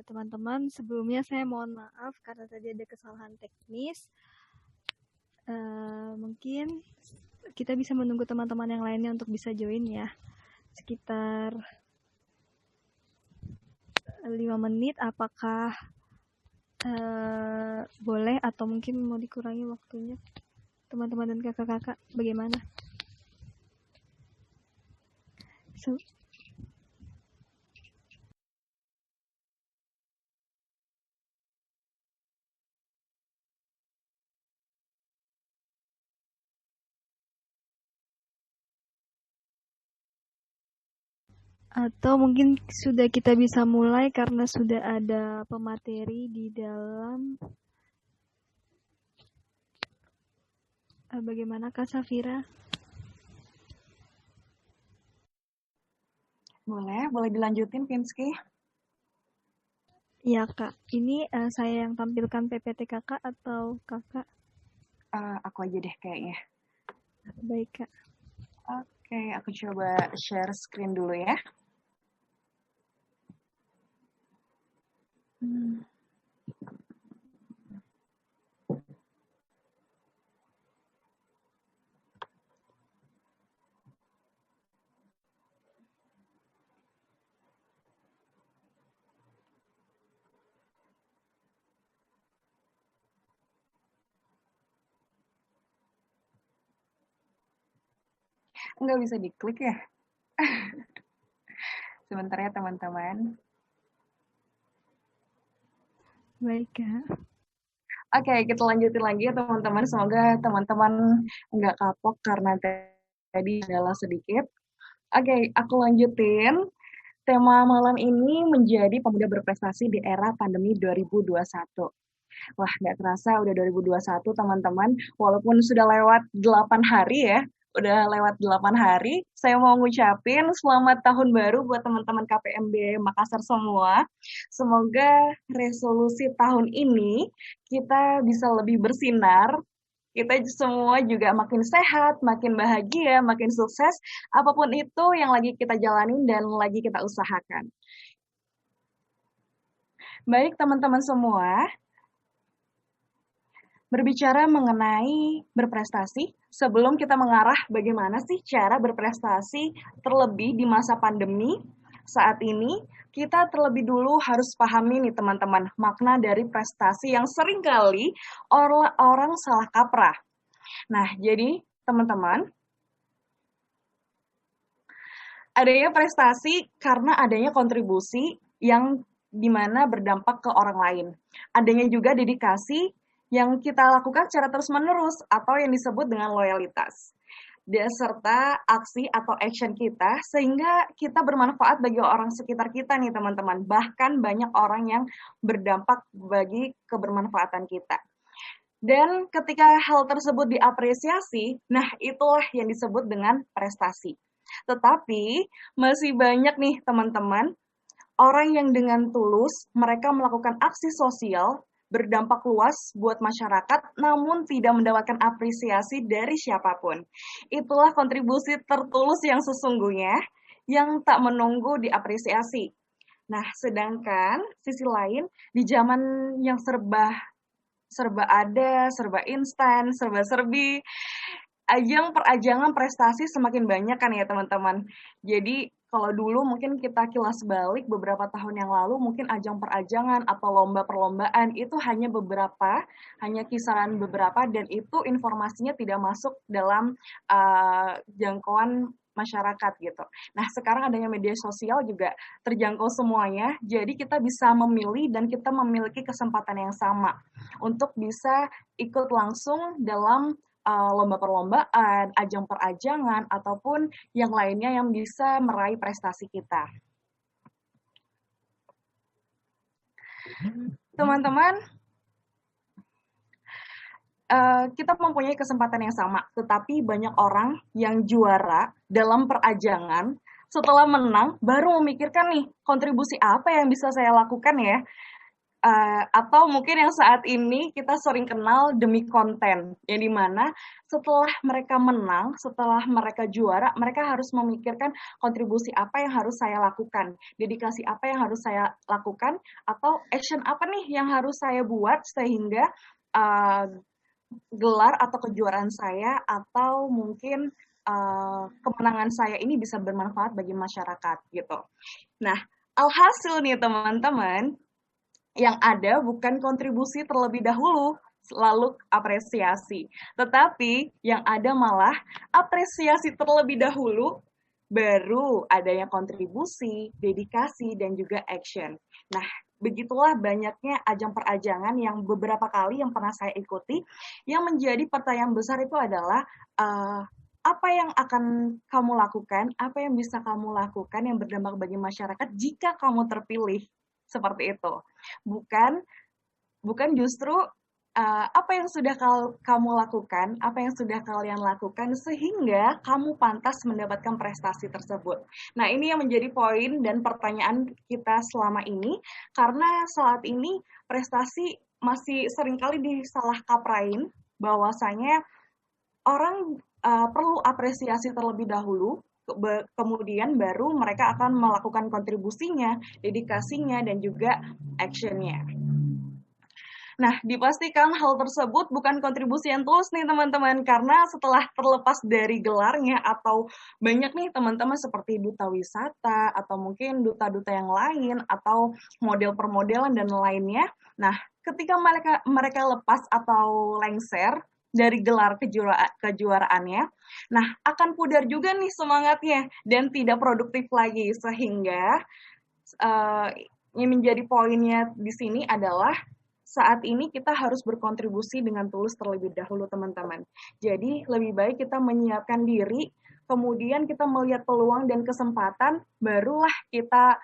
Teman-teman, sebelumnya saya mohon maaf karena tadi ada kesalahan teknis. Mungkin kita bisa menunggu teman-teman yang lainnya untuk bisa join ya. Sekitar 5 menit, apakah boleh atau mungkin mau dikurangi waktunya? Teman-teman dan kakak-kakak, bagaimana? Atau mungkin sudah kita bisa mulai karena sudah ada pemateri di dalam. Bagaimana Kak Safira? Boleh dilanjutin, Pinsky? Iya Kak, ini saya yang tampilkan PPT kakak atau kakak? Aku aja deh kayaknya. Baik Kak. Oke, aku coba share screen dulu ya. Nggak bisa diklik ya? Sebentar ya teman-teman. Baik Kak. Oke, kita lanjutin lagi ya teman-teman. Semoga teman-teman nggak kapok karena tadi adalah sedikit. Oke, aku lanjutin. Tema malam ini menjadi pemuda berprestasi di era pandemi 2021. Wah, nggak terasa udah 2021 teman-teman. Walaupun sudah lewat 8 hari ya, udah lewat 8 hari, saya mau ngucapin selamat tahun baru buat teman-teman KPMB Makassar semua. Semoga resolusi tahun ini kita bisa lebih bersinar, kita semua juga makin sehat, makin bahagia, makin sukses, apapun itu yang lagi kita jalanin dan lagi kita usahakan. Baik teman-teman semua, berbicara mengenai berprestasi, sebelum kita mengarah bagaimana sih cara berprestasi terlebih di masa pandemi saat ini, kita terlebih dulu harus pahami nih teman-teman, makna dari prestasi yang seringkali orang salah kaprah. Nah, jadi teman-teman, adanya prestasi karena adanya kontribusi yang dimana berdampak ke orang lain. Adanya juga dedikasi yang kita lakukan secara terus-menerus atau yang disebut dengan loyalitas. Serta aksi atau action kita sehingga kita bermanfaat bagi orang sekitar kita nih teman-teman. Bahkan banyak orang yang berdampak bagi kebermanfaatan kita. Dan ketika hal tersebut diapresiasi, nah itulah yang disebut dengan prestasi. Tetapi masih banyak nih teman-teman, orang yang dengan tulus mereka melakukan aksi sosial berdampak luas buat masyarakat namun tidak mendapatkan apresiasi dari siapapun. Itulah kontribusi tertulus yang sesungguhnya yang tak menunggu diapresiasi. Nah, sedangkan sisi lain di zaman yang serba ada, serba instan, serba-serbi, perajangan prestasi semakin banyak kan ya teman-teman. Jadi kalau dulu mungkin kita kilas balik beberapa tahun yang lalu mungkin ajang perajangan atau lomba perlombaan itu hanya beberapa, hanya kisaran beberapa dan itu informasinya tidak masuk dalam jangkauan masyarakat gitu. Nah sekarang adanya media sosial juga terjangkau semuanya, jadi kita bisa memilih dan kita memiliki kesempatan yang sama untuk bisa ikut langsung dalam lomba perlombaan, ajang perajangan, ataupun yang lainnya yang bisa meraih prestasi kita. Teman-teman, kita mempunyai kesempatan yang sama, tetapi banyak orang yang juara dalam perajangan, setelah menang, baru memikirkan nih, kontribusi apa yang bisa saya lakukan ya. atau mungkin yang saat ini kita sering kenal demi konten, yang dimana setelah mereka menang, setelah mereka juara, mereka harus memikirkan kontribusi apa yang harus saya lakukan, dedikasi apa yang harus saya lakukan, atau action apa nih yang harus saya buat sehingga uh, gelar atau kejuaraan saya atau mungkin kemenangan saya ini bisa bermanfaat bagi masyarakat gitu. Nah, alhasil nih teman-teman, yang ada bukan kontribusi terlebih dahulu, lalu apresiasi. Tetapi yang ada malah apresiasi terlebih dahulu, baru adanya kontribusi, dedikasi, dan juga action. Nah, begitulah banyaknya ajang perajangan yang beberapa kali yang pernah saya ikuti, yang menjadi pertanyaan besar itu adalah, apa yang akan kamu lakukan, apa yang bisa kamu lakukan yang berdampak bagi masyarakat jika kamu terpilih, seperti itu. Bukan bukan justru apa yang sudah kamu lakukan, apa yang sudah kalian lakukan sehingga kamu pantas mendapatkan prestasi tersebut. Nah, ini yang menjadi poin dan pertanyaan kita selama ini, karena saat ini prestasi masih seringkali disalah kaprain, bahwasanya orang perlu apresiasi terlebih dahulu, kemudian baru mereka akan melakukan kontribusinya, dedikasinya, dan juga actionnya. Nah, dipastikan hal tersebut bukan kontribusi yang tulus nih teman-teman, karena setelah terlepas dari gelarnya atau banyak nih teman-teman seperti duta wisata atau mungkin duta-duta yang lain atau model permodelan dan lainnya. Nah, ketika mereka lepas atau lengser dari gelar kejuaraannya, nah akan pudar juga nih semangatnya dan tidak produktif lagi, sehingga yang menjadi poinnya di sini adalah saat ini kita harus berkontribusi dengan tulus terlebih dahulu teman-teman. Jadi lebih baik kita menyiapkan diri, kemudian kita melihat peluang dan kesempatan, barulah kita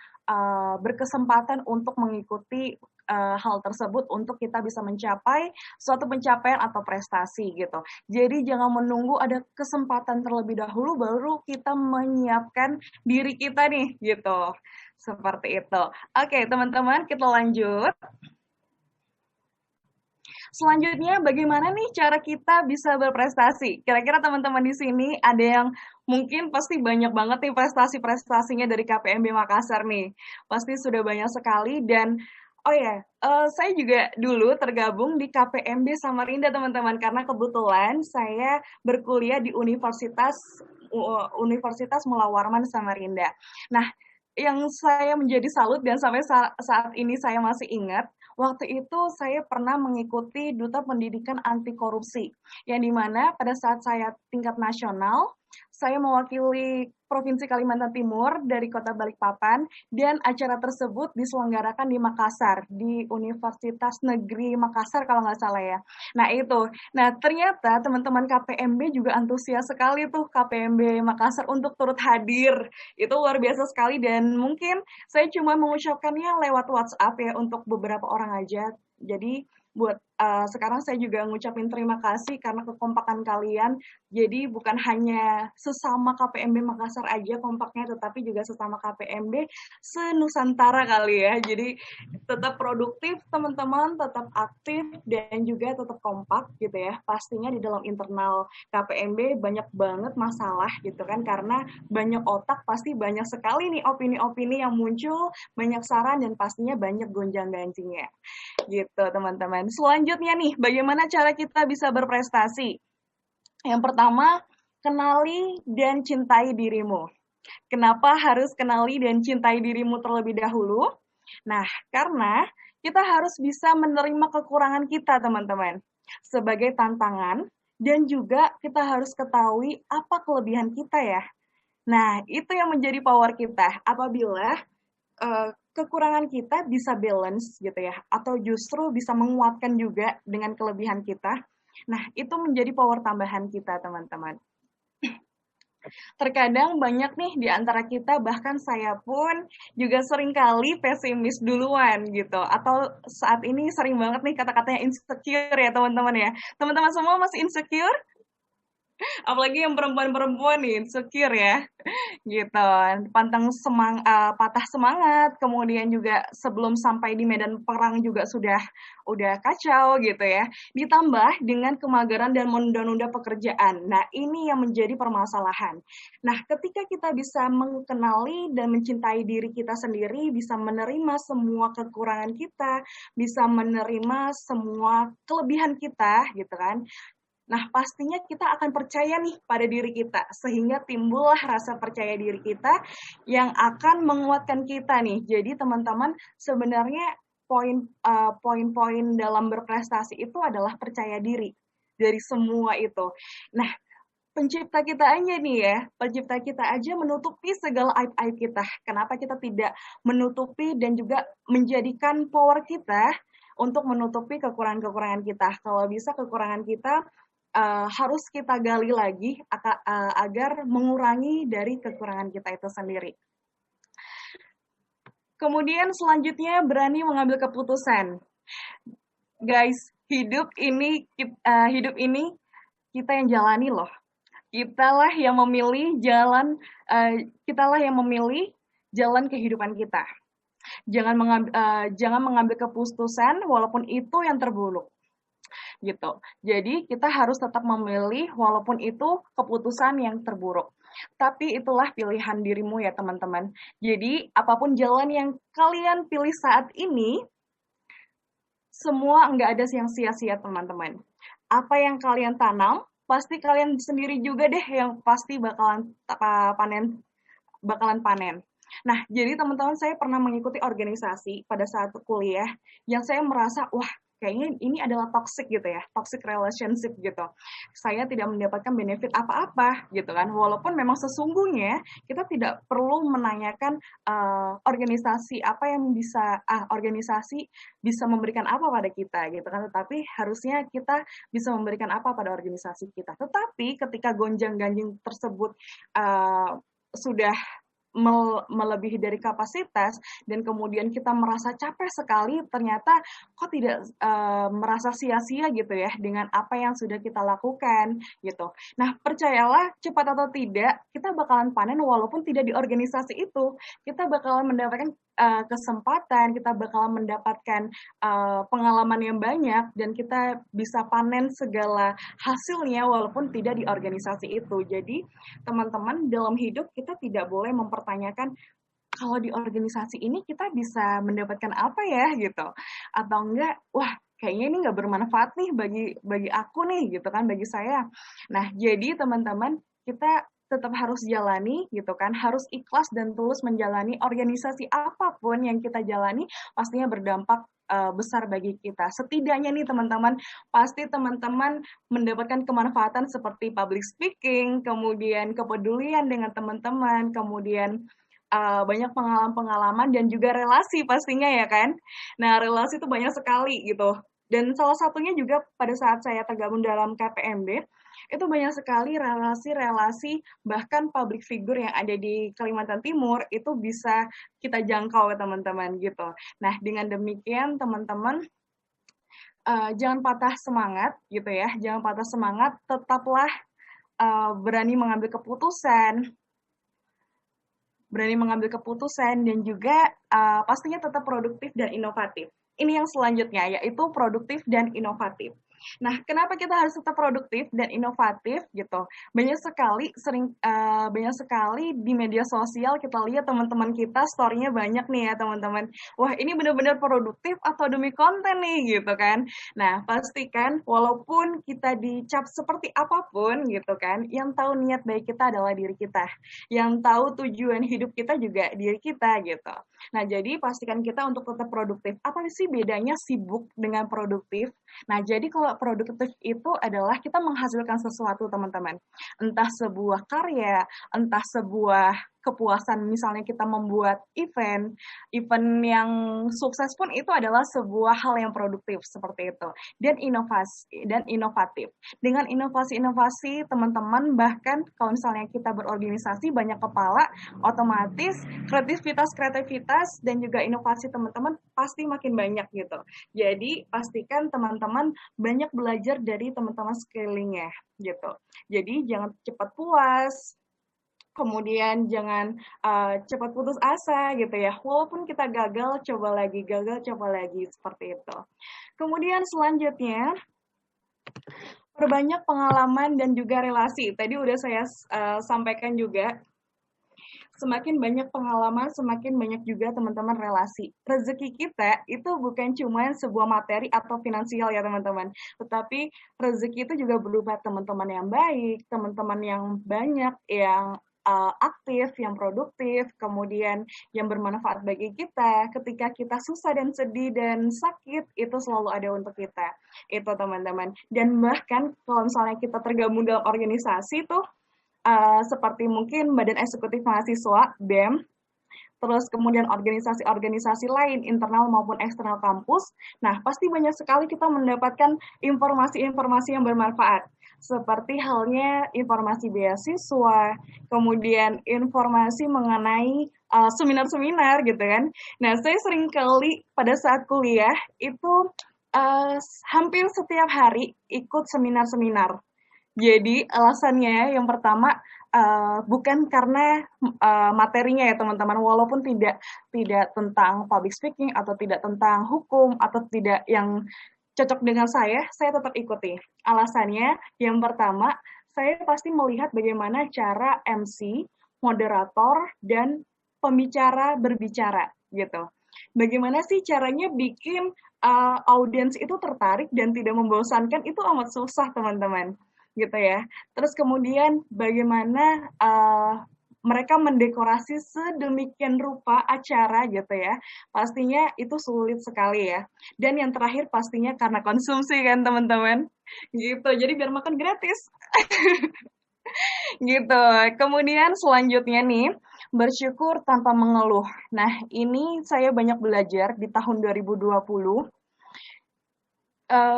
berkesempatan untuk mengikuti hal tersebut untuk kita bisa mencapai suatu pencapaian atau prestasi gitu. Jadi jangan menunggu ada kesempatan terlebih dahulu baru kita menyiapkan diri kita nih gitu. Seperti itu. Oke, teman-teman, kita lanjut. Selanjutnya, bagaimana nih cara kita bisa berprestasi? Kira-kira teman-teman di sini ada yang mungkin pasti banyak banget nih prestasi-prestasinya dari KPMB Makassar nih. Pasti sudah banyak sekali dan oh ya, saya juga dulu tergabung di KPMB Samarinda teman-teman karena kebetulan saya berkuliah di Universitas Mula Warman Samarinda. Nah, yang saya menjadi salut dan sampai saat ini saya masih ingat, waktu itu saya pernah mengikuti Duta Pendidikan Anti Korupsi, yang dimana pada saat saya tingkat nasional, saya mewakili Provinsi Kalimantan Timur dari Kota Balikpapan, dan acara tersebut diselenggarakan di Makassar, di Universitas Negeri Makassar kalau nggak salah ya. Nah itu, nah ternyata teman-teman KPMB juga antusias sekali tuh KPMB Makassar untuk turut hadir. Itu luar biasa sekali dan mungkin saya cuma mengucapkannya lewat WhatsApp ya untuk beberapa orang aja. Jadi buat sekarang saya juga ngucapin terima kasih karena kekompakan kalian. Jadi bukan hanya sesama KPMB Makassar aja kompaknya, tetapi juga sesama KPMB se-Nusantara kali ya. Jadi tetap produktif teman-teman, tetap aktif dan juga tetap kompak gitu ya. Pastinya di dalam internal KPMB banyak banget masalah gitu kan, karena banyak otak pasti banyak sekali nih opini-opini yang muncul, banyak saran dan pastinya banyak gonjang-ganjingnya. Gitu teman-teman. Selanjutnya nih, bagaimana cara kita bisa berprestasi? Yang pertama, kenali dan cintai dirimu. Kenapa harus kenali dan cintai dirimu terlebih dahulu? Nah, karena kita harus bisa menerima kekurangan kita, teman-teman, sebagai tantangan, dan juga kita harus ketahui apa kelebihan kita ya. Nah, itu yang menjadi power kita. Apabila kekurangan kita bisa balance gitu ya, atau justru bisa menguatkan juga dengan kelebihan kita. Nah, itu menjadi power tambahan kita, teman-teman. Terkadang banyak nih di antara kita, bahkan saya pun juga seringkali pesimis duluan gitu. Atau saat ini sering banget nih kata-katanya insecure ya teman-teman ya. Teman-teman semua masih insecure? Apalagi yang perempuan-perempuan nih, insecure ya. Gitu. Patah semangat, kemudian juga sebelum sampai di medan perang juga udah kacau gitu ya. Ditambah dengan kemageran dan menunda-nunda pekerjaan. Nah, ini yang menjadi permasalahan. Nah, ketika kita bisa mengenali dan mencintai diri kita sendiri, bisa menerima semua kekurangan kita, bisa menerima semua kelebihan kita gitu kan. Nah, pastinya kita akan percaya nih pada diri kita, sehingga timbullah rasa percaya diri kita yang akan menguatkan kita nih. Jadi teman-teman, sebenarnya poin-poin dalam berprestasi itu adalah percaya diri dari semua itu. Nah, pencipta kita aja nih ya, pencipta kita aja menutupi segala aib-aib kita. Kenapa kita tidak menutupi dan juga menjadikan power kita untuk menutupi kekurangan-kekurangan kita? Kalau bisa kekurangan kita harus kita gali lagi agar mengurangi dari kekurangan kita itu sendiri. Kemudian selanjutnya berani mengambil keputusan. Guys, hidup ini kita yang jalani loh. Kitalah yang memilih jalan kehidupan kita. Jangan mengambil keputusan walaupun itu yang terburuk. Gitu. Jadi kita harus tetap memilih walaupun itu keputusan yang terburuk. Tapi itulah pilihan dirimu ya teman-teman. Jadi apapun jalan yang kalian pilih saat ini, semua nggak ada yang sia-sia teman-teman. Apa yang kalian tanam, pasti kalian sendiri juga deh yang pasti bakalan panen. Nah, jadi teman-teman saya pernah mengikuti organisasi pada saat kuliah yang saya merasa, wah kayaknya ini adalah toxic gitu ya, toxic relationship gitu. Saya tidak mendapatkan benefit apa-apa gitu kan, walaupun memang sesungguhnya kita tidak perlu menanyakan organisasi bisa memberikan apa pada kita gitu kan, tetapi harusnya kita bisa memberikan apa pada organisasi kita. Tetapi ketika gonjang-ganjing tersebut sudah melebihi dari kapasitas dan kemudian kita merasa capek sekali, ternyata kok tidak merasa sia-sia gitu ya dengan apa yang sudah kita lakukan gitu. Nah, percayalah cepat atau tidak kita bakalan panen walaupun tidak di organisasi itu. Kita bakalan mendapatkan kesempatan, kita bakalan mendapatkan pengalaman yang banyak dan kita bisa panen segala hasilnya walaupun tidak di organisasi itu. Jadi teman-teman dalam hidup kita tidak boleh mempertanyakan kalau di organisasi ini kita bisa mendapatkan apa ya gitu, atau enggak wah kayaknya ini nggak bermanfaat nih bagi aku nih gitu kan, bagi saya. Nah jadi teman-teman kita tetap harus jalani gitu kan, harus ikhlas dan tulus menjalani organisasi apapun yang kita jalani pastinya berdampak besar bagi kita. Setidaknya nih teman-teman, pasti teman-teman mendapatkan kemanfaatan seperti public speaking, kemudian kepedulian dengan teman-teman, kemudian banyak pengalaman-pengalaman dan juga relasi pastinya ya kan. Nah relasi itu banyak sekali gitu. Dan salah satunya juga pada saat saya tergabung dalam KPMB, itu banyak sekali relasi-relasi bahkan public figure yang ada di Kalimantan Timur itu bisa kita jangkau teman-teman gitu. Nah dengan demikian teman-teman jangan patah semangat gitu ya, jangan patah semangat, tetaplah berani mengambil keputusan dan juga pastinya tetap produktif dan inovatif. Ini yang selanjutnya yaitu produktif dan inovatif. Nah, kenapa kita harus tetap produktif dan inovatif gitu? Banyak sekali di media sosial kita lihat teman-teman kita story-nya banyak nih ya teman-teman. Wah, ini benar-benar produktif atau demi konten nih gitu kan. Nah, pastikan walaupun kita dicap seperti apapun gitu kan, yang tahu niat baik kita adalah diri kita. Yang tahu tujuan hidup kita juga diri kita gitu. Nah, jadi pastikan kita untuk tetap produktif. Apa sih bedanya sibuk dengan produktif? Nah, jadi kalau produktif itu adalah kita menghasilkan sesuatu, teman-teman. Entah sebuah karya, entah sebuah kepuasan. Misalnya kita membuat event yang sukses pun itu adalah sebuah hal yang produktif seperti itu. Dan inovatif. Dengan inovasi-inovasi teman-teman, bahkan kalau misalnya kita berorganisasi banyak kepala, otomatis kreativitas dan juga inovasi teman-teman pasti makin banyak gitu. Jadi pastikan teman-teman banyak belajar dari teman-teman sekelilingnya gitu. Jadi jangan cepat puas, kemudian jangan cepat putus asa gitu ya. Walaupun kita gagal, coba lagi seperti itu. Kemudian selanjutnya, perbanyak pengalaman dan juga relasi. Tadi udah saya sampaikan juga. Semakin banyak pengalaman, semakin banyak juga teman-teman relasi. Rezeki kita itu bukan cuma sebuah materi atau finansial ya teman-teman, tetapi rezeki itu juga berupa teman-teman yang baik, teman-teman yang banyak, yang aktif, yang produktif, kemudian yang bermanfaat bagi kita. Ketika kita susah dan sedih dan sakit, itu selalu ada untuk kita. Itu teman-teman. Dan bahkan kalau misalnya kita tergabung dalam organisasi tuh, seperti mungkin Badan Eksekutif Mahasiswa, BEM, terus kemudian organisasi-organisasi lain, internal maupun eksternal kampus. Nah, pasti banyak sekali kita mendapatkan informasi-informasi yang bermanfaat. Seperti halnya informasi beasiswa, kemudian informasi mengenai seminar-seminar gitu kan. Nah, saya sering kali pada saat kuliah itu hampir setiap hari ikut seminar-seminar. Jadi alasannya yang pertama bukan karena materinya ya teman-teman, walaupun tidak tentang public speaking atau tidak tentang hukum atau tidak yang cocok dengan saya tetap ikuti. Alasannya yang pertama, saya pasti melihat bagaimana cara MC, moderator, dan pembicara berbicara gitu. Bagaimana sih caranya bikin audiens itu tertarik dan tidak membosankan, itu amat susah teman-teman gitu ya. Terus kemudian bagaimana mereka mendekorasi sedemikian rupa acara gitu ya. Pastinya itu sulit sekali ya. Dan yang terakhir pastinya karena konsumsi kan teman-teman. Gitu. Jadi biar makan gratis. Gitu. Kemudian selanjutnya nih, bersyukur tanpa mengeluh. Nah, ini saya banyak belajar di tahun 2020.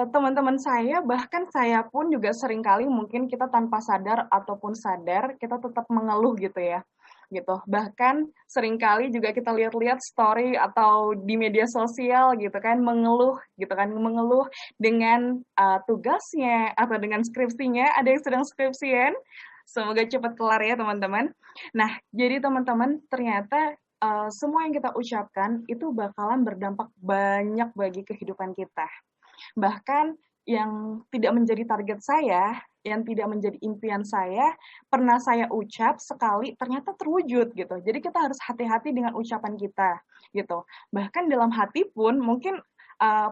Teman-teman saya, bahkan saya pun juga seringkali mungkin kita tanpa sadar ataupun sadar, kita tetap mengeluh gitu ya. Gitu. Bahkan seringkali juga kita lihat-lihat story atau di media sosial gitu kan, mengeluh gitu kan, mengeluh dengan tugasnya atau dengan skripsinya, ada yang sedang skripsian. Semoga cepat kelar ya teman-teman. Nah, jadi teman-teman ternyata semua yang kita ucapkan itu bakalan berdampak banyak bagi kehidupan kita. Bahkan yang tidak menjadi target saya, yang tidak menjadi impian saya, pernah saya ucap sekali, ternyata terwujud gitu. Jadi kita harus hati-hati dengan ucapan kita gitu. Bahkan dalam hati pun mungkin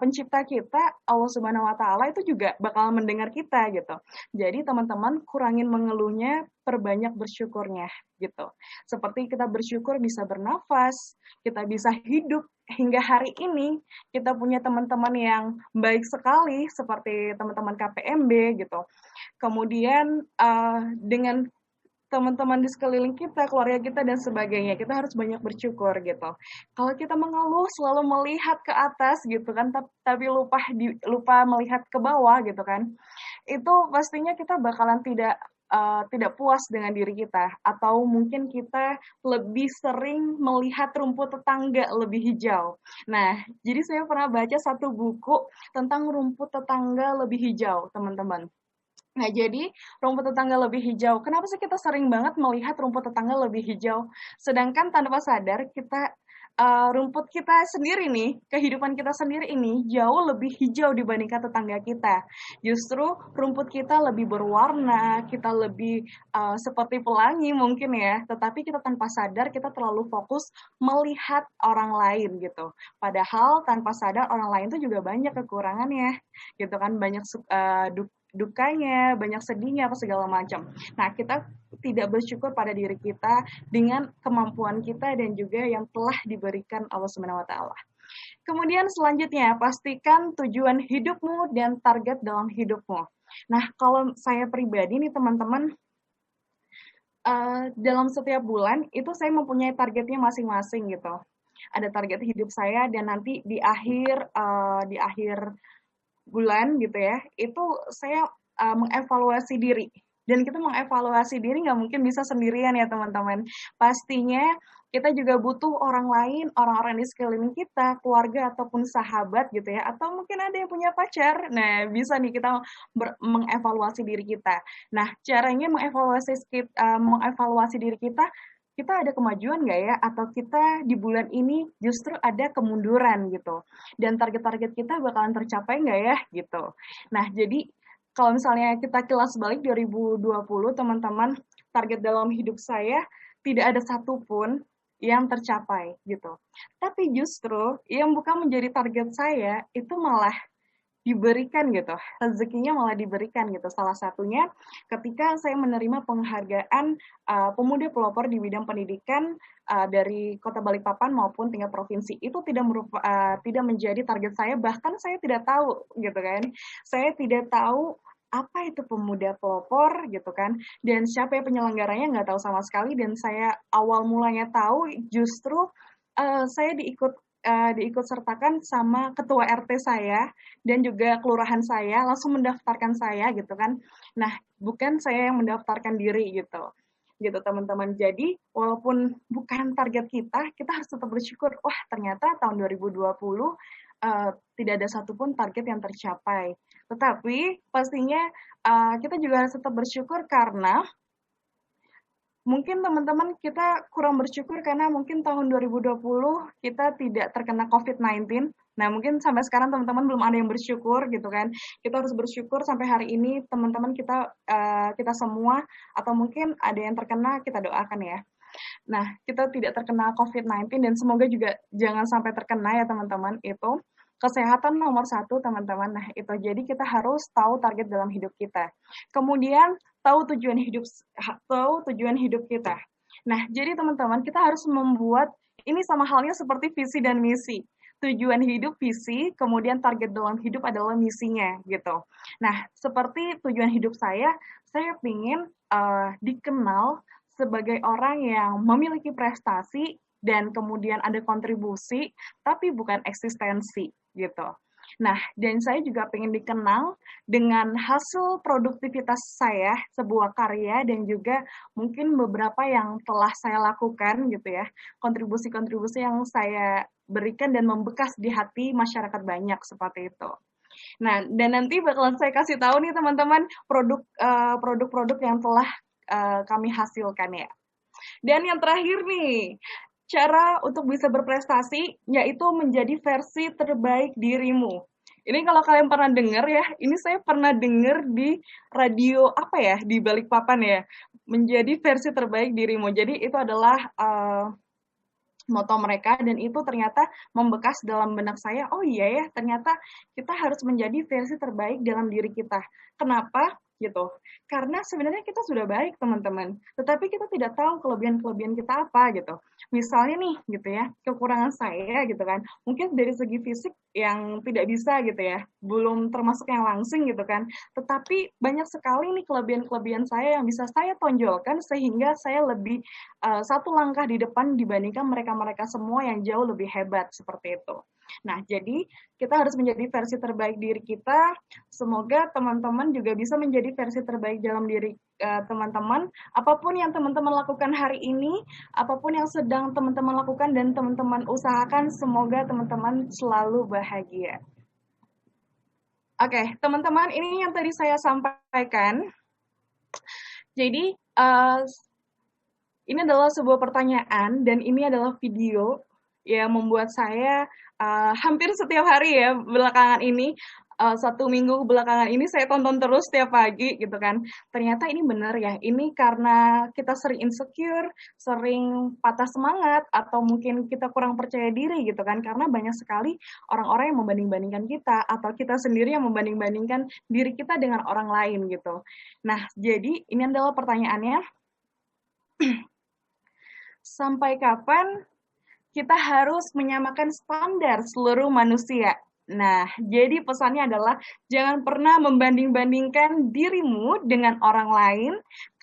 pencipta kita, Allah Subhanahu wa Ta'ala, itu juga bakal mendengar kita gitu. Jadi teman-teman kurangin mengeluhnya, perbanyak bersyukurnya gitu. Seperti kita bersyukur bisa bernafas, kita bisa hidup hingga hari ini, kita punya teman-teman yang baik sekali seperti teman-teman KPMB gitu. Kemudian dengan teman-teman di sekeliling kita, keluarga kita, dan sebagainya. Kita harus banyak bersyukur gitu. Kalau kita mengeluh, selalu melihat ke atas gitu kan, tapi lupa melihat ke bawah gitu kan, itu pastinya kita bakalan tidak puas dengan diri kita, atau mungkin kita lebih sering melihat rumput tetangga lebih hijau. Nah, jadi saya pernah baca satu buku tentang rumput tetangga lebih hijau, teman-teman. Nah, jadi rumput tetangga lebih hijau. Kenapa sih kita sering banget melihat rumput tetangga lebih hijau? Sedangkan tanpa sadar kita rumput kita sendiri nih, kehidupan kita sendiri ini jauh lebih hijau dibandingkan tetangga kita. Justru rumput kita lebih berwarna, kita lebih seperti pelangi mungkin ya, tetapi kita tanpa sadar kita terlalu fokus melihat orang lain gitu. Padahal tanpa sadar orang lain tuh juga banyak kekurangannya, gitu kan, banyak dukanya, banyak sedihnya, apa segala macam. Nah, kita tidak bersyukur pada diri kita dengan kemampuan kita dan juga yang telah diberikan Allah Subhanahu wa Ta'ala. Kemudian selanjutnya, pastikan tujuan hidupmu dan target dalam hidupmu. Nah, kalau saya pribadi nih teman-teman, dalam setiap bulan itu saya mempunyai targetnya masing-masing gitu. Ada target hidup saya dan nanti di akhir bulan gitu ya, itu saya mengevaluasi diri. Dan kita mengevaluasi diri nggak mungkin bisa sendirian ya teman-teman. Pastinya kita juga butuh orang lain, orang-orang di sekeliling kita, keluarga ataupun sahabat gitu ya, atau mungkin ada yang punya pacar. Nah, bisa nih kita mengevaluasi diri kita. Nah, caranya mengevaluasi diri kita ada kemajuan nggak ya? Atau kita di bulan ini justru ada kemunduran gitu? Dan target-target kita bakalan tercapai nggak ya gitu. Nah, jadi kalau misalnya kita kilas balik 2020, teman-teman, target dalam hidup saya tidak ada satupun yang tercapai gitu. Tapi justru yang bukan menjadi target saya itu malah diberikan gitu, rezekinya malah diberikan gitu. Salah satunya ketika saya menerima penghargaan pemuda pelopor di bidang pendidikan dari Kota Balikpapan maupun tingkat provinsi. Itu tidak menjadi target saya, bahkan saya tidak tahu gitu kan. Saya tidak tahu apa itu pemuda pelopor gitu kan, dan siapa yang penyelenggaranya nggak tahu sama sekali. Dan saya awal mulanya tahu justru saya diikut sertakan sama ketua RT saya dan juga kelurahan saya langsung mendaftarkan saya gitu kan. Nah, bukan saya yang mendaftarkan diri gitu. Gitu teman-teman. Jadi, walaupun bukan target kita harus tetap bersyukur. Wah, ternyata tahun 2020 tidak ada satupun target yang tercapai. Tetapi pastinya kita juga harus tetap bersyukur karena mungkin teman-teman kita kurang bersyukur karena mungkin tahun 2020 kita tidak terkena COVID-19. Nah, mungkin sampai sekarang teman-teman belum ada yang bersyukur gitu kan. Kita harus bersyukur sampai hari ini teman-teman kita semua, atau mungkin ada yang terkena, kita doakan ya. Nah, kita tidak terkena COVID-19 dan semoga juga jangan sampai terkena ya teman-teman. Itu kesehatan nomor satu teman-teman. Nah, itu jadi kita harus tahu target dalam hidup kita. Kemudian tahu tujuan hidup kita. Nah, jadi teman-teman kita harus membuat ini sama halnya seperti visi dan misi. Tujuan hidup visi, kemudian target dalam hidup adalah misinya gitu. Nah, seperti tujuan hidup saya ingin dikenal sebagai orang yang memiliki prestasi dan kemudian ada kontribusi, tapi bukan eksistensi gitu. Nah, dan saya juga pengen dikenal dengan hasil produktivitas saya, sebuah karya, dan juga mungkin beberapa yang telah saya lakukan gitu ya, kontribusi-kontribusi yang saya berikan dan membekas di hati masyarakat banyak seperti itu. Nah, dan nanti bakalan saya kasih tahu nih teman-teman produk-produk yang telah kami hasilkan ya. Dan yang terakhir nih, cara untuk bisa berprestasi yaitu menjadi versi terbaik dirimu. Ini kalau kalian pernah dengar ya, ini saya pernah dengar di radio apa ya, di Balikpapan ya, menjadi versi terbaik dirimu. Jadi itu adalah moto mereka dan itu ternyata membekas dalam benak saya. Oh iya ya, ternyata kita harus menjadi versi terbaik dalam diri kita. Kenapa? Gitu. Karena sebenarnya kita sudah baik, teman-teman. Tetapi kita tidak tahu kelebihan-kelebihan kita apa gitu. Misalnya nih, gitu ya, kekurangan saya gitu kan. Mungkin dari segi fisik yang tidak bisa gitu ya. Belum termasuk yang langsing gitu kan. Tetapi banyak sekali nih kelebihan-kelebihan saya yang bisa saya tonjolkan sehingga saya lebih satu langkah di depan dibandingkan mereka-mereka semua yang jauh lebih hebat seperti itu. Nah, jadi kita harus menjadi versi terbaik diri kita. Semoga teman-teman juga bisa menjadi versi terbaik dalam diri teman-teman. Apapun yang teman-teman lakukan hari ini, apapun yang sedang teman-teman lakukan dan teman-teman usahakan, semoga teman-teman selalu bahagia. Oke, teman-teman, ini yang tadi saya sampaikan. Jadi, ini adalah sebuah pertanyaan dan ini adalah video yang membuat saya hampir setiap hari ya belakangan ini, 1 minggu belakangan ini saya tonton terus setiap pagi gitu kan. Ternyata ini benar ya, ini karena kita sering insecure, sering patah semangat, atau mungkin kita kurang percaya diri gitu kan, karena banyak sekali orang-orang yang membanding-bandingkan kita, atau kita sendiri yang membanding-bandingkan diri kita dengan orang lain gitu. Nah, jadi ini adalah pertanyaannya, sampai kapan kita harus menyamakan standar seluruh manusia? Nah, jadi pesannya adalah jangan pernah membanding-bandingkan dirimu dengan orang lain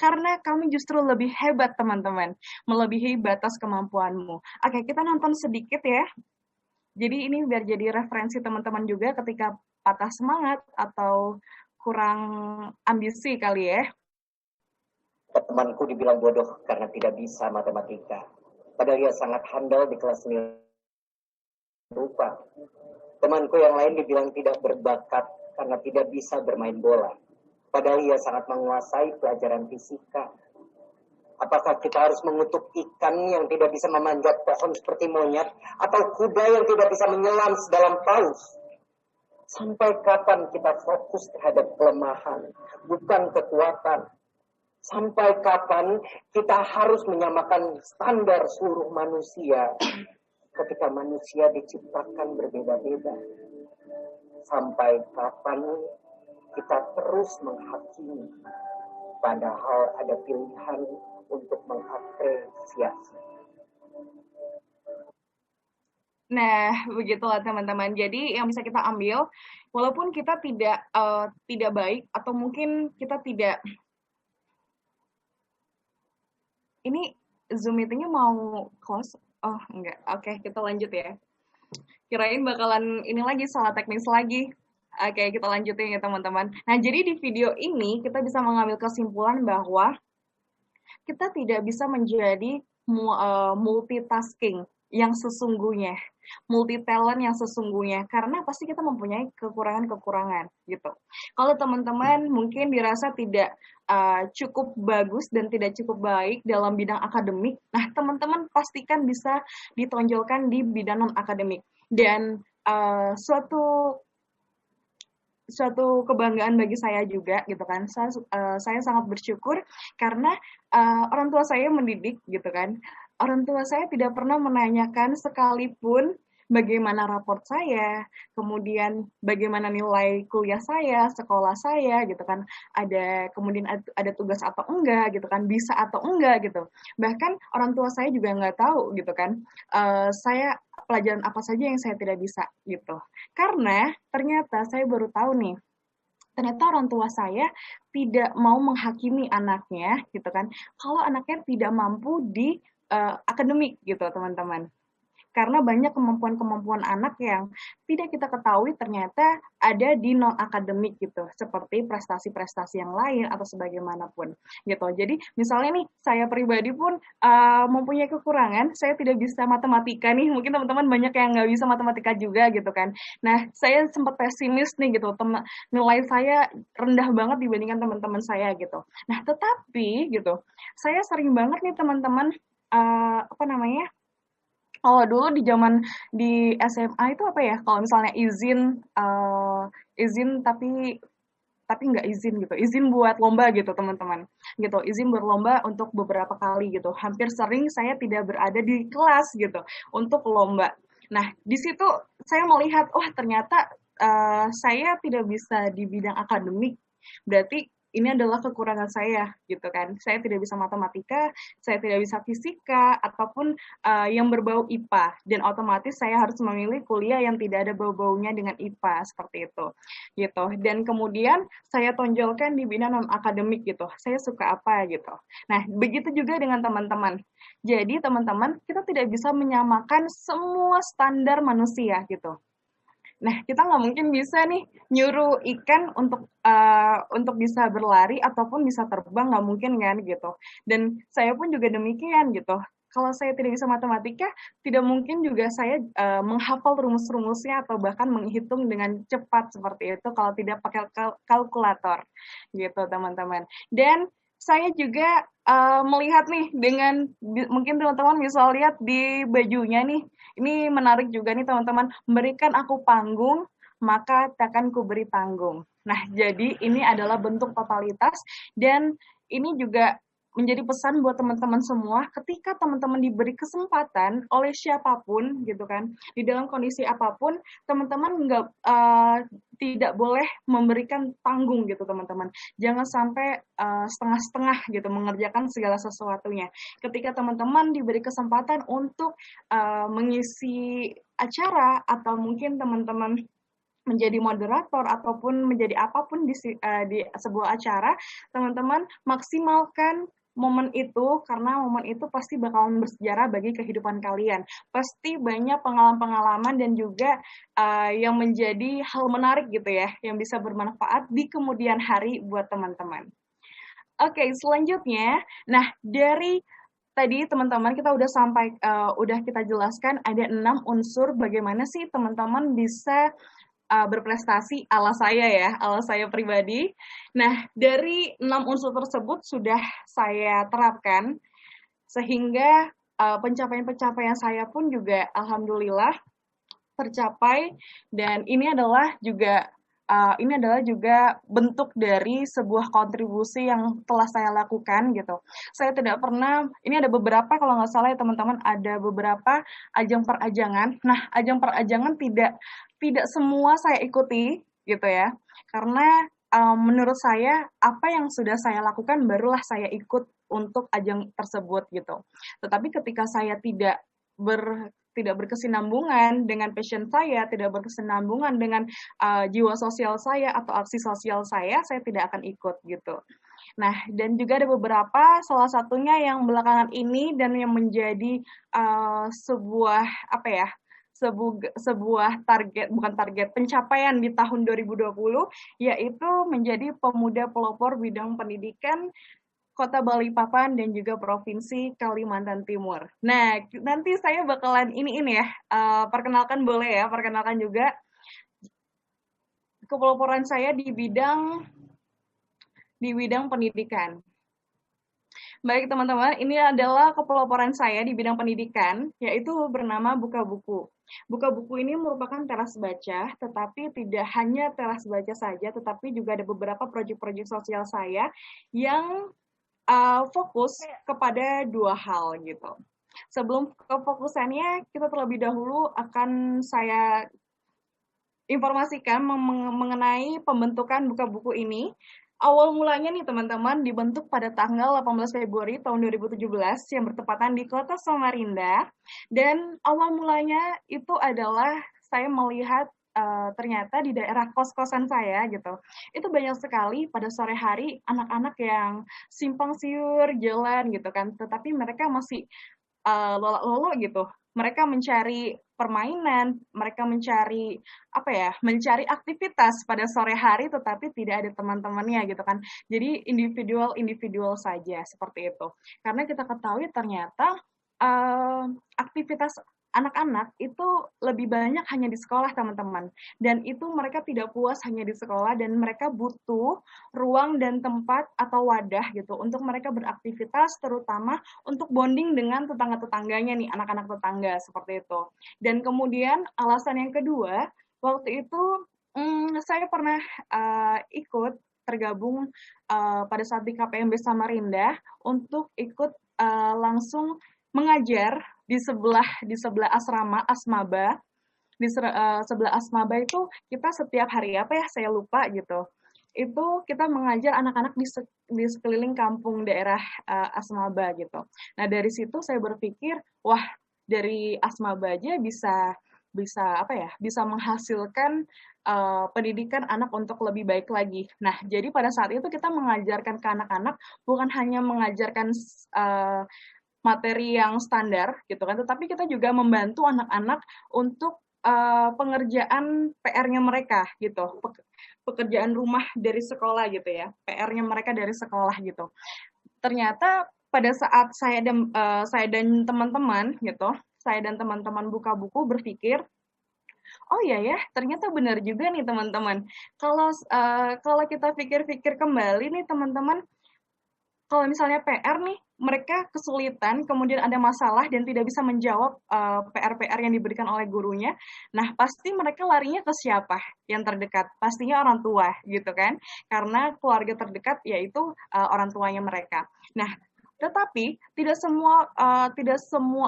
karena kamu justru lebih hebat, teman-teman. Melebihi batas kemampuanmu. Oke, kita nonton sedikit ya. Jadi ini biar jadi referensi teman-teman juga ketika patah semangat atau kurang ambisi kali ya. Temanku dibilang bodoh karena tidak bisa matematika. Padahal ia sangat handal di kelas nilai rupa. Temanku yang lain dibilang tidak berbakat karena tidak bisa bermain bola. Padahal ia sangat menguasai pelajaran fisika. Apakah kita harus mengutuk ikan yang tidak bisa memanjat pohon seperti monyet, atau kuda yang tidak bisa menyelam sedalam paus? Sampai kapan kita fokus terhadap kelemahan, bukan kekuatan? Sampai kapan kita harus menyamakan standar seluruh manusia ketika manusia diciptakan berbeda-beda? Sampai kapan kita terus menghakimi padahal ada pilihan untuk mengapresiasi? Nah, begitulah teman-teman. Jadi yang bisa kita ambil, walaupun kita tidak baik atau mungkin kita tidak, ini Zoom meetingnya mau close? Oh enggak, oke kita lanjut ya. Kirain bakalan ini lagi, salah teknis lagi. Oke, kita lanjutin ya teman-teman. Nah, jadi di video ini kita bisa mengambil kesimpulan bahwa kita tidak bisa menjadi multitasking yang sesungguhnya, multi talent yang sesungguhnya, karena pasti kita mempunyai kekurangan-kekurangan gitu. Kalau teman-teman mungkin dirasa tidak cukup bagus dan tidak cukup baik dalam bidang akademik, nah teman-teman pastikan bisa ditonjolkan di bidang non akademik. Dan suatu kebanggaan bagi saya juga gitu kan. Saya sangat bersyukur karena orang tua saya mendidik gitu kan. Orang tua saya tidak pernah menanyakan sekalipun bagaimana raport saya, kemudian bagaimana nilai kuliah saya, sekolah saya gitu kan. Kemudian ada tugas atau enggak gitu kan, bisa atau enggak gitu. Bahkan orang tua saya juga nggak tahu gitu kan. Saya pelajaran apa saja yang saya tidak bisa gitu. Karena ternyata saya baru tahu nih, ternyata orang tua saya tidak mau menghakimi anaknya gitu kan, kalau anaknya tidak mampu di akademik gitu teman-teman. Karena banyak kemampuan-kemampuan anak yang tidak kita ketahui ternyata ada di non-akademik gitu, seperti prestasi-prestasi yang lain atau sebagaimanapun gitu. Jadi misalnya nih, saya pribadi pun mempunyai kekurangan, saya tidak bisa matematika nih, mungkin teman-teman banyak yang nggak bisa matematika juga gitu kan. Nah, saya sempat pesimis nih gitu, nilai saya rendah banget dibandingkan teman-teman saya gitu. Nah, tetapi gitu, saya sering banget nih teman-teman, apa namanya, kalau dulu di zaman di SMA itu apa ya? Kalau misalnya izin tapi nggak izin gitu, izin buat lomba gitu teman-teman, gitu, izin berlomba untuk beberapa kali gitu. Hampir sering saya tidak berada di kelas gitu untuk lomba. Nah di situ saya melihat, wah ternyata saya tidak bisa di bidang akademik, berarti ini adalah kekurangan saya gitu kan. Saya tidak bisa matematika, saya tidak bisa fisika ataupun yang berbau IPA, dan otomatis saya harus memilih kuliah yang tidak ada bau-baunya dengan IPA seperti itu gitu. Dan kemudian saya tonjolkan di bidang non akademik gitu. Saya suka apa gitu. Nah, begitu juga dengan teman-teman. Jadi teman-teman, kita tidak bisa menyamakan semua standar manusia gitu. Nah, kita nggak mungkin bisa nih nyuruh ikan untuk bisa berlari ataupun bisa terbang, nggak mungkin kan gitu. Dan saya pun juga demikian gitu. Kalau saya tidak bisa matematika, tidak mungkin juga saya menghafal rumus-rumusnya atau bahkan menghitung dengan cepat seperti itu kalau tidak pakai kalkulator gitu teman-teman. Dan saya juga melihat nih dengan mungkin teman-teman bisa lihat di bajunya nih, ini menarik juga nih teman-teman, berikan aku panggung maka takkan ku beri tanggung. Nah jadi ini adalah bentuk totalitas, dan ini juga menjadi pesan buat teman-teman semua, ketika teman-teman diberi kesempatan oleh siapapun gitu kan, di dalam kondisi apapun, teman-teman tidak boleh memberikan tanggung gitu teman-teman. Jangan sampai setengah-setengah gitu mengerjakan segala sesuatunya. Ketika teman-teman diberi kesempatan untuk mengisi acara, atau mungkin teman-teman menjadi moderator ataupun menjadi apapun di sebuah acara, teman-teman maksimalkan momen itu, karena momen itu pasti bakalan bersejarah bagi kehidupan kalian. Pasti banyak pengalaman-pengalaman dan juga yang menjadi hal menarik gitu ya, yang bisa bermanfaat di kemudian hari buat teman-teman. Oke, selanjutnya, nah dari tadi teman-teman kita udah kita jelaskan ada 6 unsur bagaimana sih teman-teman bisa berprestasi ala saya pribadi. Nah, dari 6 unsur tersebut sudah saya terapkan, sehingga pencapaian-pencapaian saya pun juga alhamdulillah tercapai, dan ini adalah juga bentuk dari sebuah kontribusi yang telah saya lakukan gitu. Saya tidak pernah, ini ada beberapa kalau nggak salah ya teman-teman, ada beberapa ajang perajangan. Nah, ajang perajangan tidak semua saya ikuti gitu ya, karena menurut saya apa yang sudah saya lakukan barulah saya ikut untuk ajang tersebut gitu. Tetapi ketika saya tidak berkesinambungan dengan passion saya, tidak berkesinambungan dengan jiwa sosial saya atau aksi sosial saya tidak akan ikut gitu. Nah, dan juga ada beberapa, salah satunya yang belakangan ini dan yang menjadi sebuah pencapaian di tahun 2020, yaitu menjadi pemuda pelopor bidang pendidikan Kota Balikpapan dan juga Provinsi Kalimantan Timur. Nah, nanti saya bakalan perkenalkan juga kepeloporan saya di bidang pendidikan. Baik teman-teman, ini adalah kepeloporan saya di bidang pendidikan, yaitu bernama Buka Buku. Buka Buku ini merupakan teras baca, tetapi tidak hanya teras baca saja, tetapi juga ada beberapa proyek-proyek sosial saya yang fokus kepada 2 hal gitu. Sebelum ke fokusannya, kita terlebih dahulu akan saya informasikan mengenai pembentukan Buka Buku ini. Awal mulanya nih teman-teman dibentuk pada tanggal 18 Februari tahun 2017 yang bertepatan di Kota Samarinda, dan awal mulanya itu adalah saya melihat ternyata di daerah kos-kosan saya gitu, itu banyak sekali pada sore hari anak-anak yang simpang siur jalan gitu kan, tetapi mereka masih lolo gitu. Mereka mencari permainan, mereka mencari aktivitas pada sore hari, tetapi tidak ada teman-temannya gitu kan. Jadi individual saja seperti itu. Karena kita ketahui ternyata aktivitas anak-anak itu lebih banyak hanya di sekolah teman-teman, dan itu mereka tidak puas hanya di sekolah, dan mereka butuh ruang dan tempat atau wadah gitu untuk mereka beraktivitas, terutama untuk bonding dengan tetangga-tetangganya nih, anak-anak tetangga seperti itu. Dan kemudian alasan yang kedua, waktu itu saya pernah ikut tergabung pada saat di KPMB Samarinda untuk ikut langsung mengajar di sebelah asrama Asmaba. Di sebelah Asmaba itu kita setiap hari saya lupa gitu. Itu kita mengajar anak-anak di sekeliling kampung daerah Asmaba gitu. Nah, dari situ saya berpikir, wah, dari Asmaba aja bisa menghasilkan pendidikan anak untuk lebih baik lagi. Nah, jadi pada saat itu kita mengajarkan ke anak-anak bukan hanya mengajarkan materi yang standar gitu kan, tetapi kita juga membantu anak-anak untuk pengerjaan PR-nya mereka gitu, pekerjaan rumah dari sekolah gitu ya, PR-nya mereka dari sekolah gitu. Ternyata pada saat saya dan teman-teman Buka Buku berpikir, oh iya ya, ternyata benar juga nih teman-teman. Kalau kita pikir-pikir kembali nih teman-teman, kalau misalnya PR nih, mereka kesulitan, kemudian ada masalah dan tidak bisa menjawab PR-PR yang diberikan oleh gurunya, nah pasti mereka larinya ke siapa yang terdekat? Pastinya orang tua, gitu kan? Karena keluarga terdekat yaitu orang tuanya mereka. Nah, tetapi tidak semua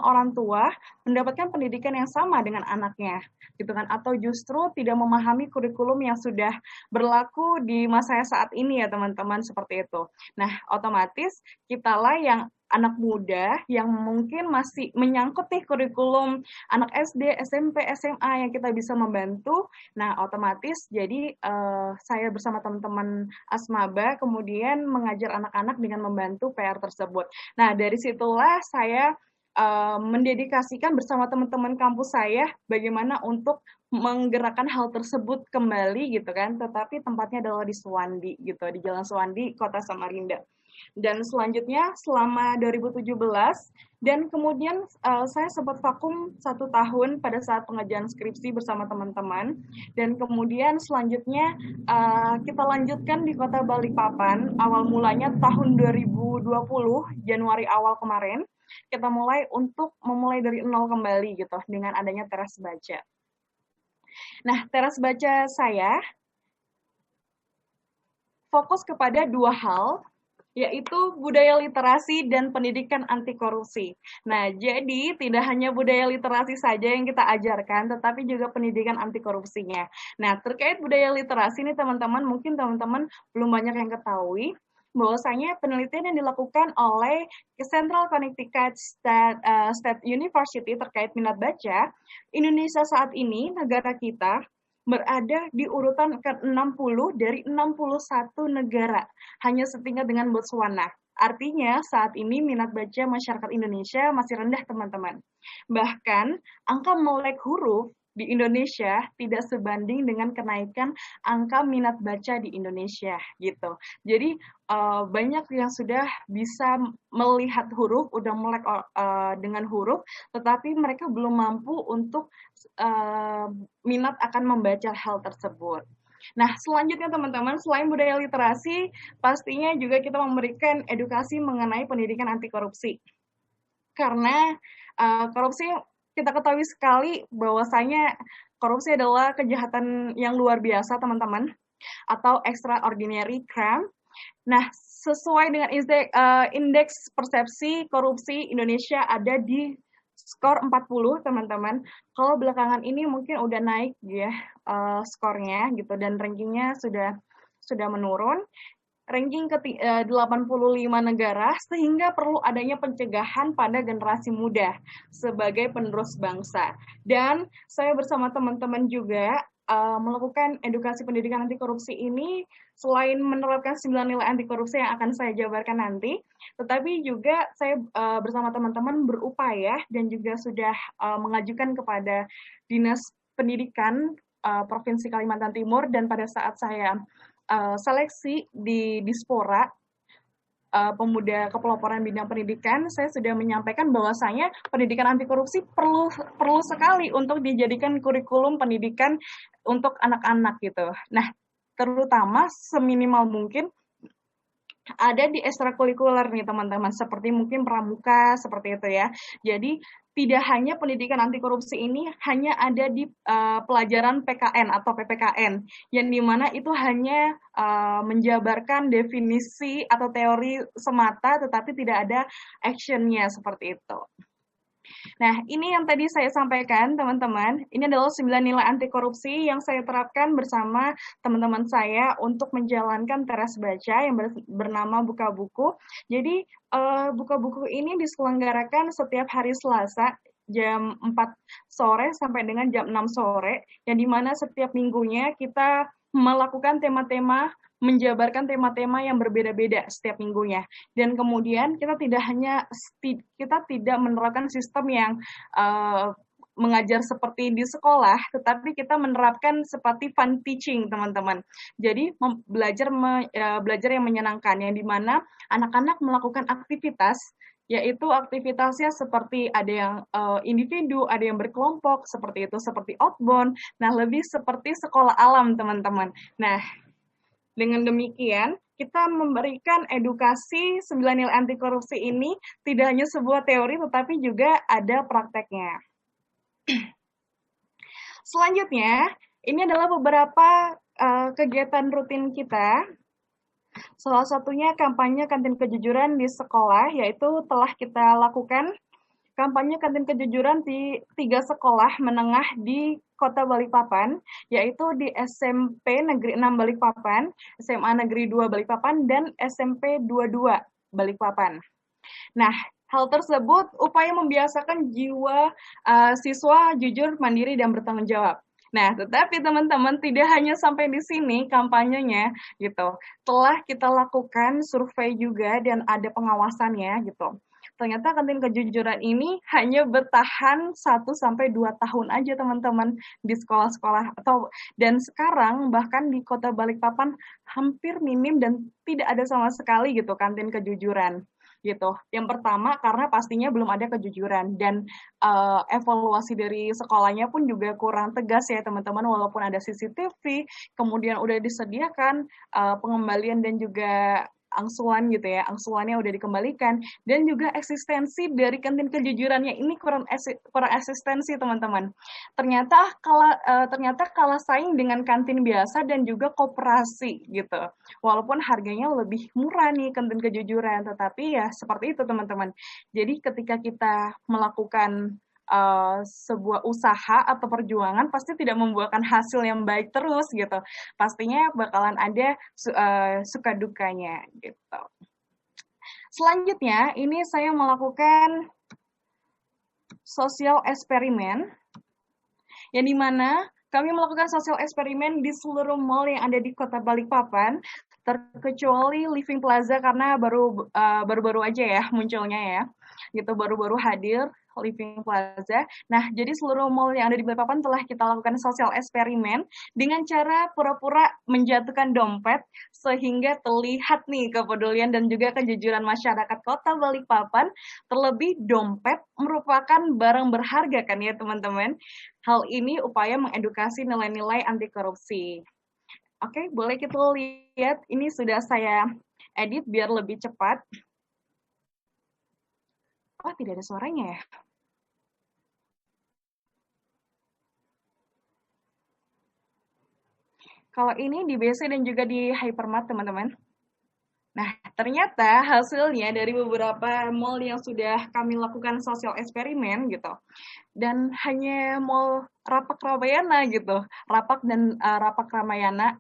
orang tua mendapatkan pendidikan yang sama dengan anaknya, gitu kan? Atau justru tidak memahami kurikulum yang sudah berlaku di masa saat ini ya teman-teman, seperti itu. Nah, otomatis kitalah yang anak muda yang mungkin masih menyangkut nih kurikulum anak SD, SMP, SMA yang kita bisa membantu. Nah, otomatis jadi saya bersama teman-teman Asmaba kemudian mengajar anak-anak dengan membantu PR tersebut. Nah, dari situlah saya mendedikasikan bersama teman-teman kampus saya bagaimana untuk menggerakkan hal tersebut kembali gitu kan, tetapi tempatnya adalah di Suwandi gitu, di Jalan Suwandi, Kota Samarinda. Dan selanjutnya selama 2017 dan kemudian saya sempat vakum 1 tahun pada saat pengerjaan skripsi bersama teman-teman, dan kemudian selanjutnya kita lanjutkan di Kota Balikpapan. Awal mulanya tahun 2020 Januari awal kemarin kita mulai untuk memulai dari nol kembali gitu dengan adanya teras baca. Nah, teras baca saya fokus kepada 2 hal, yaitu budaya literasi dan pendidikan anti korupsi. Nah, jadi tidak hanya budaya literasi saja yang kita ajarkan, tetapi juga pendidikan anti korupsinya. Nah, terkait budaya literasi ini teman-teman, mungkin teman-teman belum banyak yang ketahui, bahwasanya penelitian yang dilakukan oleh Central Connecticut State University terkait minat baca, Indonesia saat ini, negara kita, berada di urutan ke-60 dari 61 negara, hanya setingkat dengan Botswana. Artinya saat ini minat baca masyarakat Indonesia masih rendah, teman-teman. Bahkan angka melek huruf di Indonesia tidak sebanding dengan kenaikan angka minat baca di Indonesia gitu. Jadi banyak yang sudah bisa melihat huruf, udah melek dengan huruf, tetapi mereka belum mampu untuk minat akan membaca hal tersebut. Nah, selanjutnya teman-teman, selain budaya literasi, pastinya juga kita memberikan edukasi mengenai pendidikan anti korupsi. Karena korupsi kita ketahui sekali bahwasanya korupsi adalah kejahatan yang luar biasa, teman-teman, atau extraordinary crime. Nah, sesuai dengan indeks persepsi korupsi Indonesia ada di skor 40, teman-teman. Kalau belakangan ini mungkin udah naik ya skornya gitu, dan rankingnya sudah menurun. Ranking ke 85 negara, sehingga perlu adanya pencegahan pada generasi muda sebagai penerus bangsa. Dan saya bersama teman-teman juga melakukan edukasi pendidikan anti korupsi ini selain menerapkan 9 nilai anti korupsi yang akan saya jabarkan nanti, tetapi juga saya bersama teman-teman berupaya dan juga sudah mengajukan kepada Dinas Pendidikan Provinsi Kalimantan Timur, dan pada saat saya seleksi di Dispora Pemuda Kepeloporan Bidang Pendidikan, saya sudah menyampaikan bahwasanya pendidikan anti korupsi perlu sekali untuk dijadikan kurikulum pendidikan untuk anak-anak gitu. Nah, terutama seminimal mungkin ada di ekstrakurikuler nih teman-teman, seperti mungkin pramuka, seperti itu ya. Jadi tidak hanya pendidikan anti korupsi ini hanya ada di pelajaran PKN atau PPKN, yang dimana itu hanya menjabarkan definisi atau teori semata, tetapi tidak ada actionnya seperti itu. Nah, ini yang tadi saya sampaikan, teman-teman. Ini adalah 9 nilai anti korupsi yang saya terapkan bersama teman-teman saya untuk menjalankan teras baca yang bernama Buka Buku. Jadi, Buka Buku ini diselenggarakan setiap hari Selasa jam 4 sore sampai dengan jam 6 sore, yang dimana setiap minggunya kita melakukan tema-tema, menjabarkan tema-tema yang berbeda-beda setiap minggunya. Dan kemudian kita tidak menerapkan sistem yang mengajar seperti di sekolah, tetapi kita menerapkan seperti fun teaching, teman-teman. Jadi belajar yang menyenangkan, yang dimana anak-anak melakukan aktivitas, yaitu aktivitasnya seperti ada yang individu, ada yang berkelompok, seperti itu, seperti outbound. Nah, lebih seperti sekolah alam, teman-teman. Nah, dengan demikian, kita memberikan edukasi 9 nilai anti korupsi ini tidak hanya sebuah teori, tetapi juga ada prakteknya. Selanjutnya, ini adalah beberapa kegiatan rutin kita. Salah satunya kampanye kantin kejujuran di sekolah, yaitu telah kita lakukan kampanye kantin kejujuran di 3 sekolah menengah di Kota Balikpapan, yaitu di SMP Negeri 6 Balikpapan, SMA Negeri 2 Balikpapan, dan SMP 22 Balikpapan. Nah, hal tersebut upaya membiasakan jiwa siswa jujur, mandiri, dan bertanggung jawab. Nah, tetapi teman-teman tidak hanya sampai di sini kampanyenya gitu. Telah kita lakukan survei juga dan ada pengawasannya gitu. Ternyata kantin kejujuran ini hanya bertahan 1 sampai 2 tahun aja teman-teman di sekolah-sekolah dan sekarang bahkan di Kota Balikpapan hampir minim dan tidak ada sama sekali gitu kantin kejujuran gitu. Yang pertama karena pastinya belum ada kejujuran dan evaluasi dari sekolahnya pun juga kurang tegas ya teman-teman walaupun ada CCTV, kemudian udah disediakan pengembalian dan juga angsuran gitu ya, angsurannya udah dikembalikan dan juga eksistensi dari kantin kejujurannya ini kurang eksistensi teman-teman. Ternyata kalah saing dengan kantin biasa dan juga koperasi gitu. Walaupun harganya lebih murah nih kantin kejujuran, tetapi ya seperti itu teman-teman. Jadi ketika kita melakukan sebuah usaha atau perjuangan pasti tidak membuahkan hasil yang baik terus gitu. Pastinya bakalan ada suka dukanya gitu. Selanjutnya ini saya melakukan sosial eksperimen yang dimana kami melakukan sosial eksperimen di seluruh mall yang ada di Kota Balikpapan, terkecuali Living Plaza karena baru-baru aja ya munculnya ya, gitu baru-baru hadir Living Plaza. Nah, jadi seluruh mall yang ada di Balikpapan telah kita lakukan sosial eksperimen dengan cara pura-pura menjatuhkan dompet sehingga terlihat nih kepedulian dan juga kejujuran masyarakat Kota Balikpapan. Terlebih dompet merupakan barang berharga kan ya teman-teman. Hal ini upaya mengedukasi nilai-nilai anti korupsi. Oke, boleh kita lihat. Ini sudah saya edit biar lebih cepat. Oh, tidak ada suaranya ya? Kalau ini di BC dan juga di Hypermart, teman-teman. Nah, ternyata hasilnya dari beberapa mall yang sudah kami lakukan sosial eksperimen gitu. Dan hanya mall Rapak Ramayana gitu. Rapak Ramayana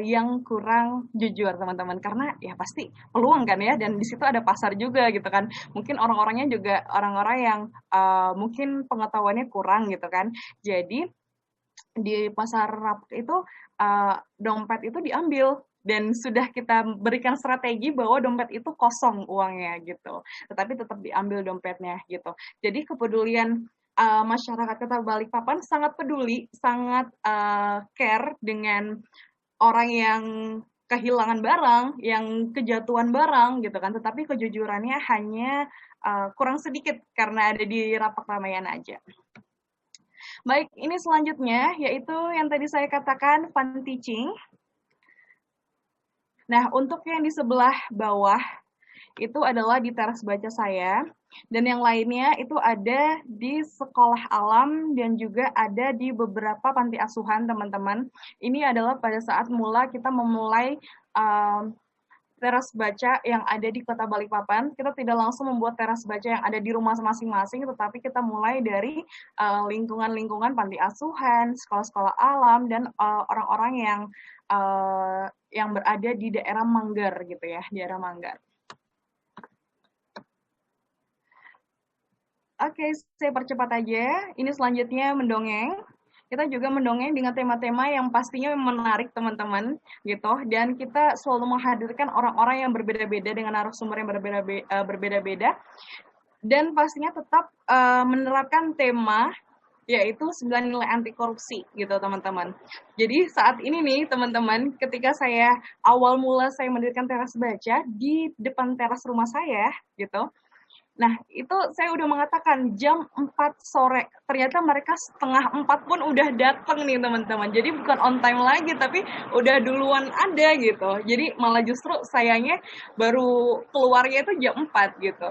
yang kurang jujur teman-teman karena ya pasti peluang kan ya dan di situ ada pasar juga gitu kan mungkin orang-orangnya juga orang-orang yang mungkin pengetahuannya kurang gitu kan jadi di pasar Rapak itu dompet itu diambil dan sudah kita berikan strategi bahwa dompet itu kosong uangnya gitu tetapi tetap diambil dompetnya gitu jadi kepedulian masyarakat Kota Balikpapan sangat peduli sangat care dengan orang yang kehilangan barang, yang kejatuhan barang gitu kan, tetapi kejujurannya hanya kurang sedikit karena ada di Rapak Ramayana aja. Baik, ini selanjutnya yaitu yang tadi saya katakan fun teaching. Nah, untuk yang di sebelah bawah itu adalah di teras baca saya. Dan yang lainnya itu ada di sekolah alam dan juga ada di beberapa panti asuhan, teman-teman. Ini adalah pada saat kita memulai teras baca yang ada di Kota Balikpapan. Kita tidak langsung membuat teras baca yang ada di rumah masing-masing, tetapi kita mulai dari lingkungan-lingkungan panti asuhan, sekolah-sekolah alam, dan orang-orang yang berada di daerah Manggar gitu ya, daerah Manggar. Oke, saya percepat aja. Ini selanjutnya mendongeng. Kita juga mendongeng dengan tema-tema yang pastinya menarik, teman-teman, gitu. Dan kita selalu menghadirkan orang-orang yang berbeda-beda dengan narasumber yang berbeda-beda. Dan pastinya tetap menerapkan tema yaitu 9 nilai anti korupsi, gitu, teman-teman. Jadi saat ini nih, teman-teman, ketika awal mula saya mendirikan teras baca di depan teras rumah saya, gitu. Nah, itu saya udah mengatakan jam 4 sore. Ternyata mereka setengah 4 pun udah datang nih, teman-teman. Jadi bukan on time lagi, tapi udah duluan ada gitu. Jadi malah justru sayangnya baru keluarnya itu jam 4 gitu.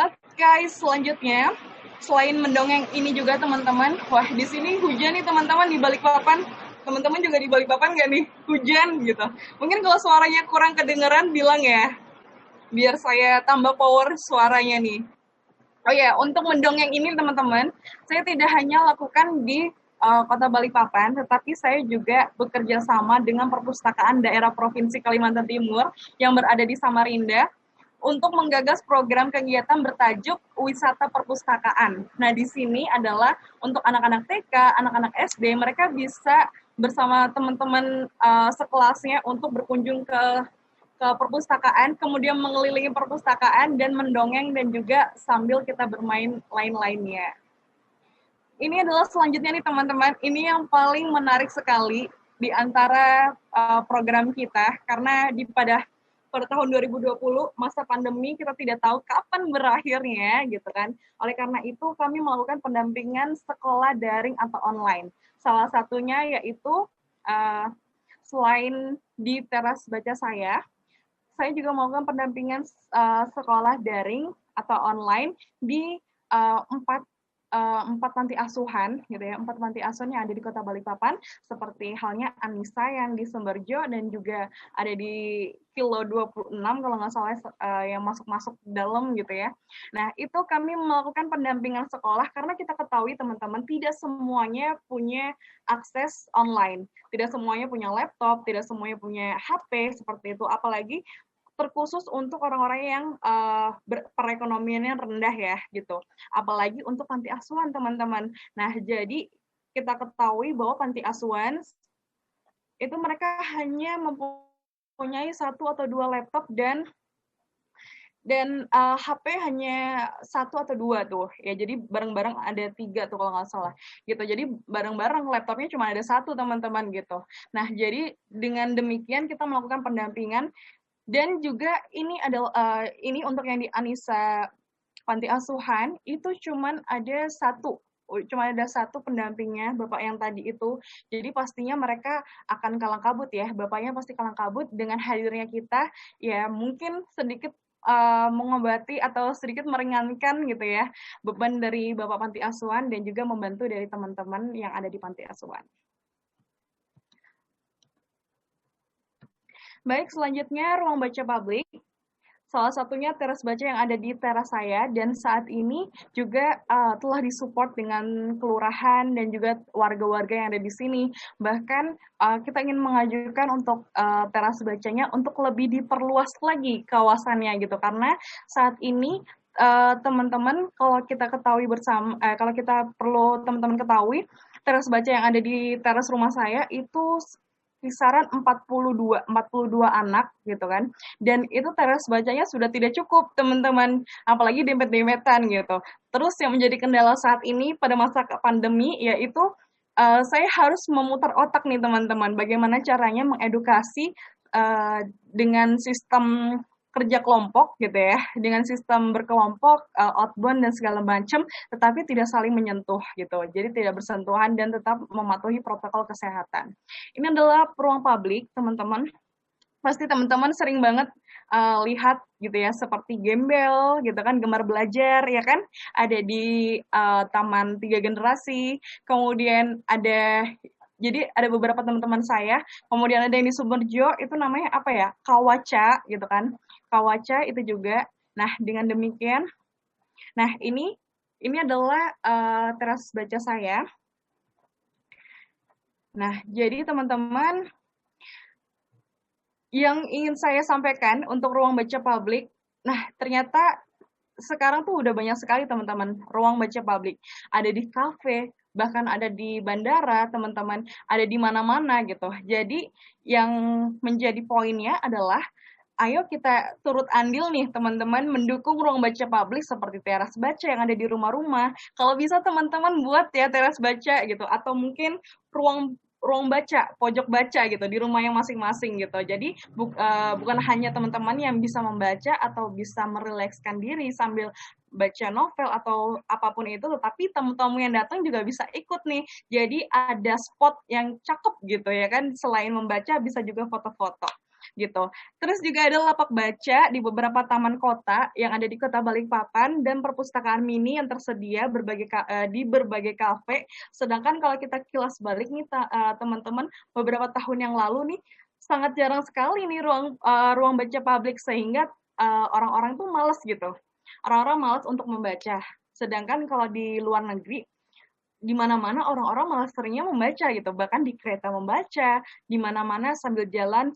Oke, selanjutnya. Selain mendongeng ini juga, teman-teman. Wah, di sini hujan nih, teman-teman, di Balikpapan. Teman-teman juga di Balikpapan nggak nih? Hujan gitu. Mungkin kalau suaranya kurang kedengeran, bilang ya. Biar saya tambah power suaranya nih. Oh ya, untuk mendongeng ini teman-teman, saya tidak hanya lakukan di Kota Balikpapan, tetapi saya juga bekerja sama dengan Perpustakaan Daerah Provinsi Kalimantan Timur yang berada di Samarinda. untuk menggagas program kegiatan bertajuk Wisata Perpustakaan. Nah, di sini adalah untuk anak-anak TK, anak-anak SD, mereka bisa bersama teman-teman sekelasnya untuk berkunjung ke perpustakaan, kemudian mengelilingi perpustakaan dan mendongeng dan juga sambil kita bermain lain-lainnya. Ini adalah selanjutnya nih teman-teman, ini yang paling menarik sekali di antara program kita, karena pada tahun 2020 masa pandemi kita tidak tahu kapan berakhirnya gitu kan. Oleh karena itu kami melakukan pendampingan sekolah daring atau online. Salah satunya yaitu selain di teras baca saya juga melakukan pendampingan sekolah daring atau online di empat panti asuhan gitu ya, 4 panti asuhan yang ada di Kota Balikpapan, seperti halnya Anissa yang di Sumberjo dan juga ada di Kilo 26 kalau nggak salah yang masuk dalam gitu ya. Nah, itu kami melakukan pendampingan sekolah karena kita ketahui teman-teman tidak semuanya punya akses online, tidak semuanya punya laptop, tidak semuanya punya HP seperti itu, apalagi terkhusus untuk orang-orang yang perekonomiannya rendah ya gitu. Apalagi untuk panti asuhan teman-teman. Nah, jadi kita ketahui bahwa panti asuhan itu mereka hanya mempunyai 1 atau 2 laptop dan HP hanya 1 atau 2 tuh. Ya, jadi bareng-bareng ada 3 tuh kalau nggak salah. Gitu. Jadi bareng-bareng laptopnya cuma ada 1 teman-teman gitu. Nah, jadi dengan demikian kita melakukan pendampingan. Dan juga ini adalah ini untuk yang di Anissa Panti Asuhan itu cuma ada satu pendampingnya, bapak yang tadi itu. Jadi pastinya mereka akan kalang kabut ya, bapaknya pasti kalang kabut dengan hadirnya kita. Ya mungkin sedikit mengobati atau sedikit meringankan gitu ya beban dari bapak panti asuhan dan juga membantu dari teman-teman yang ada di panti asuhan. Baik, selanjutnya ruang baca publik. Salah satunya teras baca yang ada di teras saya dan saat ini juga telah disupport dengan kelurahan dan juga warga-warga yang ada di sini. Bahkan kita ingin mengajukan untuk teras bacanya untuk lebih diperluas lagi kawasannya gitu karena saat ini teman-teman kalau kita ketahui bersama kalau kita perlu teman-teman ketahui teras baca yang ada di teras rumah saya itu kisaran 42 anak gitu kan. Dan itu teras bacanya sudah tidak cukup, teman-teman. Apalagi dempet-dempetan gitu. Terus yang menjadi kendala saat ini pada masa pandemi yaitu saya harus memutar otak nih teman-teman. Bagaimana caranya mengedukasi dengan sistem kerja kelompok gitu ya, dengan sistem berkelompok, outbound dan segala macam, tetapi tidak saling menyentuh gitu. Jadi tidak bersentuhan dan tetap mematuhi protokol kesehatan. Ini adalah ruang publik, teman-teman. Pasti teman-teman sering banget lihat gitu ya, seperti gembel gitu kan, gemar belajar ya kan, ada di Taman 3 Generasi, kemudian jadi ada beberapa teman-teman saya, kemudian ada yang di Sumberjo, itu namanya apa ya, Kawaca gitu kan, Kawaca itu juga. Nah, dengan demikian, nah ini adalah teras baca saya. Nah, jadi teman-teman, yang ingin saya sampaikan untuk ruang baca publik, nah ternyata sekarang tuh udah banyak sekali teman-teman ruang baca publik. Ada di kafe, bahkan ada di bandara, teman-teman, ada di mana-mana gitu. Jadi yang menjadi poinnya adalah ayo kita turut andil nih teman-teman mendukung ruang baca publik seperti teras baca yang ada di rumah-rumah. Kalau bisa teman-teman buat ya teras baca gitu atau mungkin ruang baca, pojok baca gitu di rumah yang masing-masing gitu. Jadi bukan hanya teman-teman yang bisa membaca atau bisa merilekskan diri sambil baca novel atau apapun itu, tetapi tamu-tamu yang datang juga bisa ikut nih. Jadi ada spot yang cakep gitu ya kan, selain membaca bisa juga foto-foto gitu. Terus juga ada lapak baca di beberapa taman kota yang ada di Kota Balikpapan dan perpustakaan mini yang tersedia di berbagai kafe. Sedangkan kalau kita kilas balik nih teman-teman, beberapa tahun yang lalu nih sangat jarang sekali nih ruang baca publik sehingga orang-orang tuh malas gitu. Orang-orang malas untuk membaca. Sedangkan kalau di luar negeri di mana-mana orang-orang malah seringnya membaca gitu, bahkan di kereta membaca, di mana-mana sambil jalan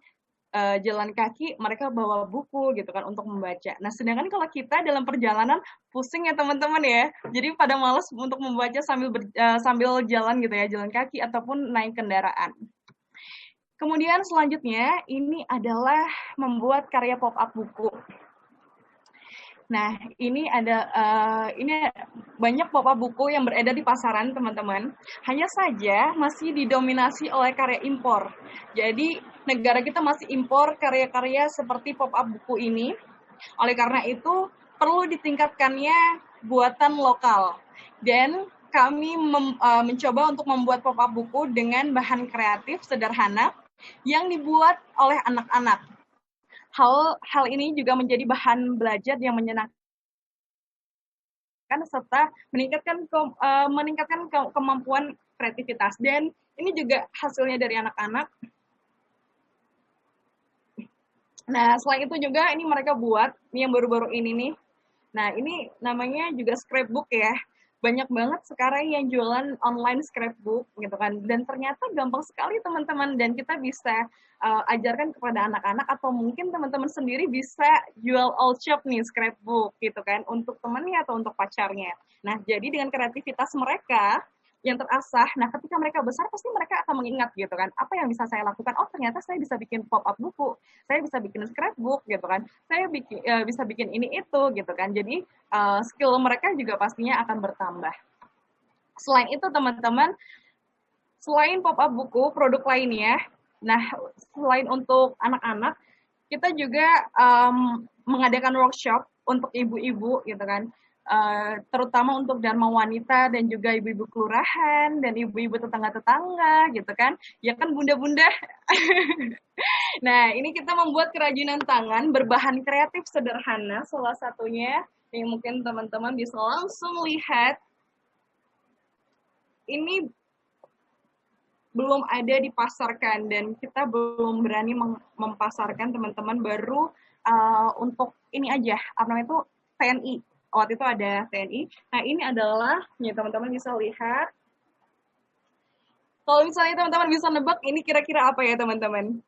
jalan kaki, mereka bawa buku gitu kan untuk membaca. Nah, sedangkan kalau kita dalam perjalanan pusing ya teman-teman ya. Jadi pada malas untuk membaca sambil jalan gitu ya, jalan kaki ataupun naik kendaraan. Kemudian selanjutnya ini adalah membuat karya pop-up buku. Nah, ini banyak pop-up buku yang beredar di pasaran, teman-teman. Hanya saja masih didominasi oleh karya impor. Jadi, negara kita masih impor karya-karya seperti pop-up buku ini. Oleh karena itu, perlu ditingkatkannya buatan lokal. Dan kami mencoba untuk membuat pop-up buku dengan bahan kreatif sederhana yang dibuat oleh anak-anak. Hal ini juga menjadi bahan belajar yang menyenangkan serta meningkatkan kemampuan kreativitas. Dan ini juga hasilnya dari anak-anak. Nah, selain itu juga ini mereka buat ini yang baru-baru ini nih. Nah, ini namanya juga scrapbook ya. Banyak banget sekarang yang jualan online scrapbook gitu kan. Dan ternyata gampang sekali teman-teman, dan kita bisa ajarkan kepada anak-anak, atau mungkin teman-teman sendiri bisa jual old shop nih scrapbook gitu kan untuk temannya atau untuk pacarnya. Nah, jadi dengan kreativitas mereka yang terasah, nah ketika mereka besar pasti mereka akan mengingat gitu kan, apa yang bisa saya lakukan, oh ternyata saya bisa bikin pop-up buku, saya bisa bikin scrapbook gitu kan, saya bisa bikin ini itu gitu kan. Jadi skill mereka juga pastinya akan bertambah. Selain itu teman-teman, selain pop-up buku, produk lainnya, nah selain untuk anak-anak, kita juga mengadakan workshop untuk ibu-ibu gitu kan, terutama untuk Dharma Wanita dan juga ibu-ibu kelurahan dan ibu-ibu tetangga-tetangga gitu kan, ya kan bunda-bunda. Nah, ini kita membuat kerajinan tangan berbahan kreatif sederhana, salah satunya yang mungkin teman-teman bisa langsung lihat. Ini belum ada dipasarkan dan kita belum berani mempasarkan teman-teman, baru untuk ini aja, apa namanya itu, TNI. Waktu itu ada TNI. Nah, ini adalah, nih teman-teman bisa lihat. Kalau misalnya teman-teman bisa nebak, ini kira-kira apa ya teman-teman?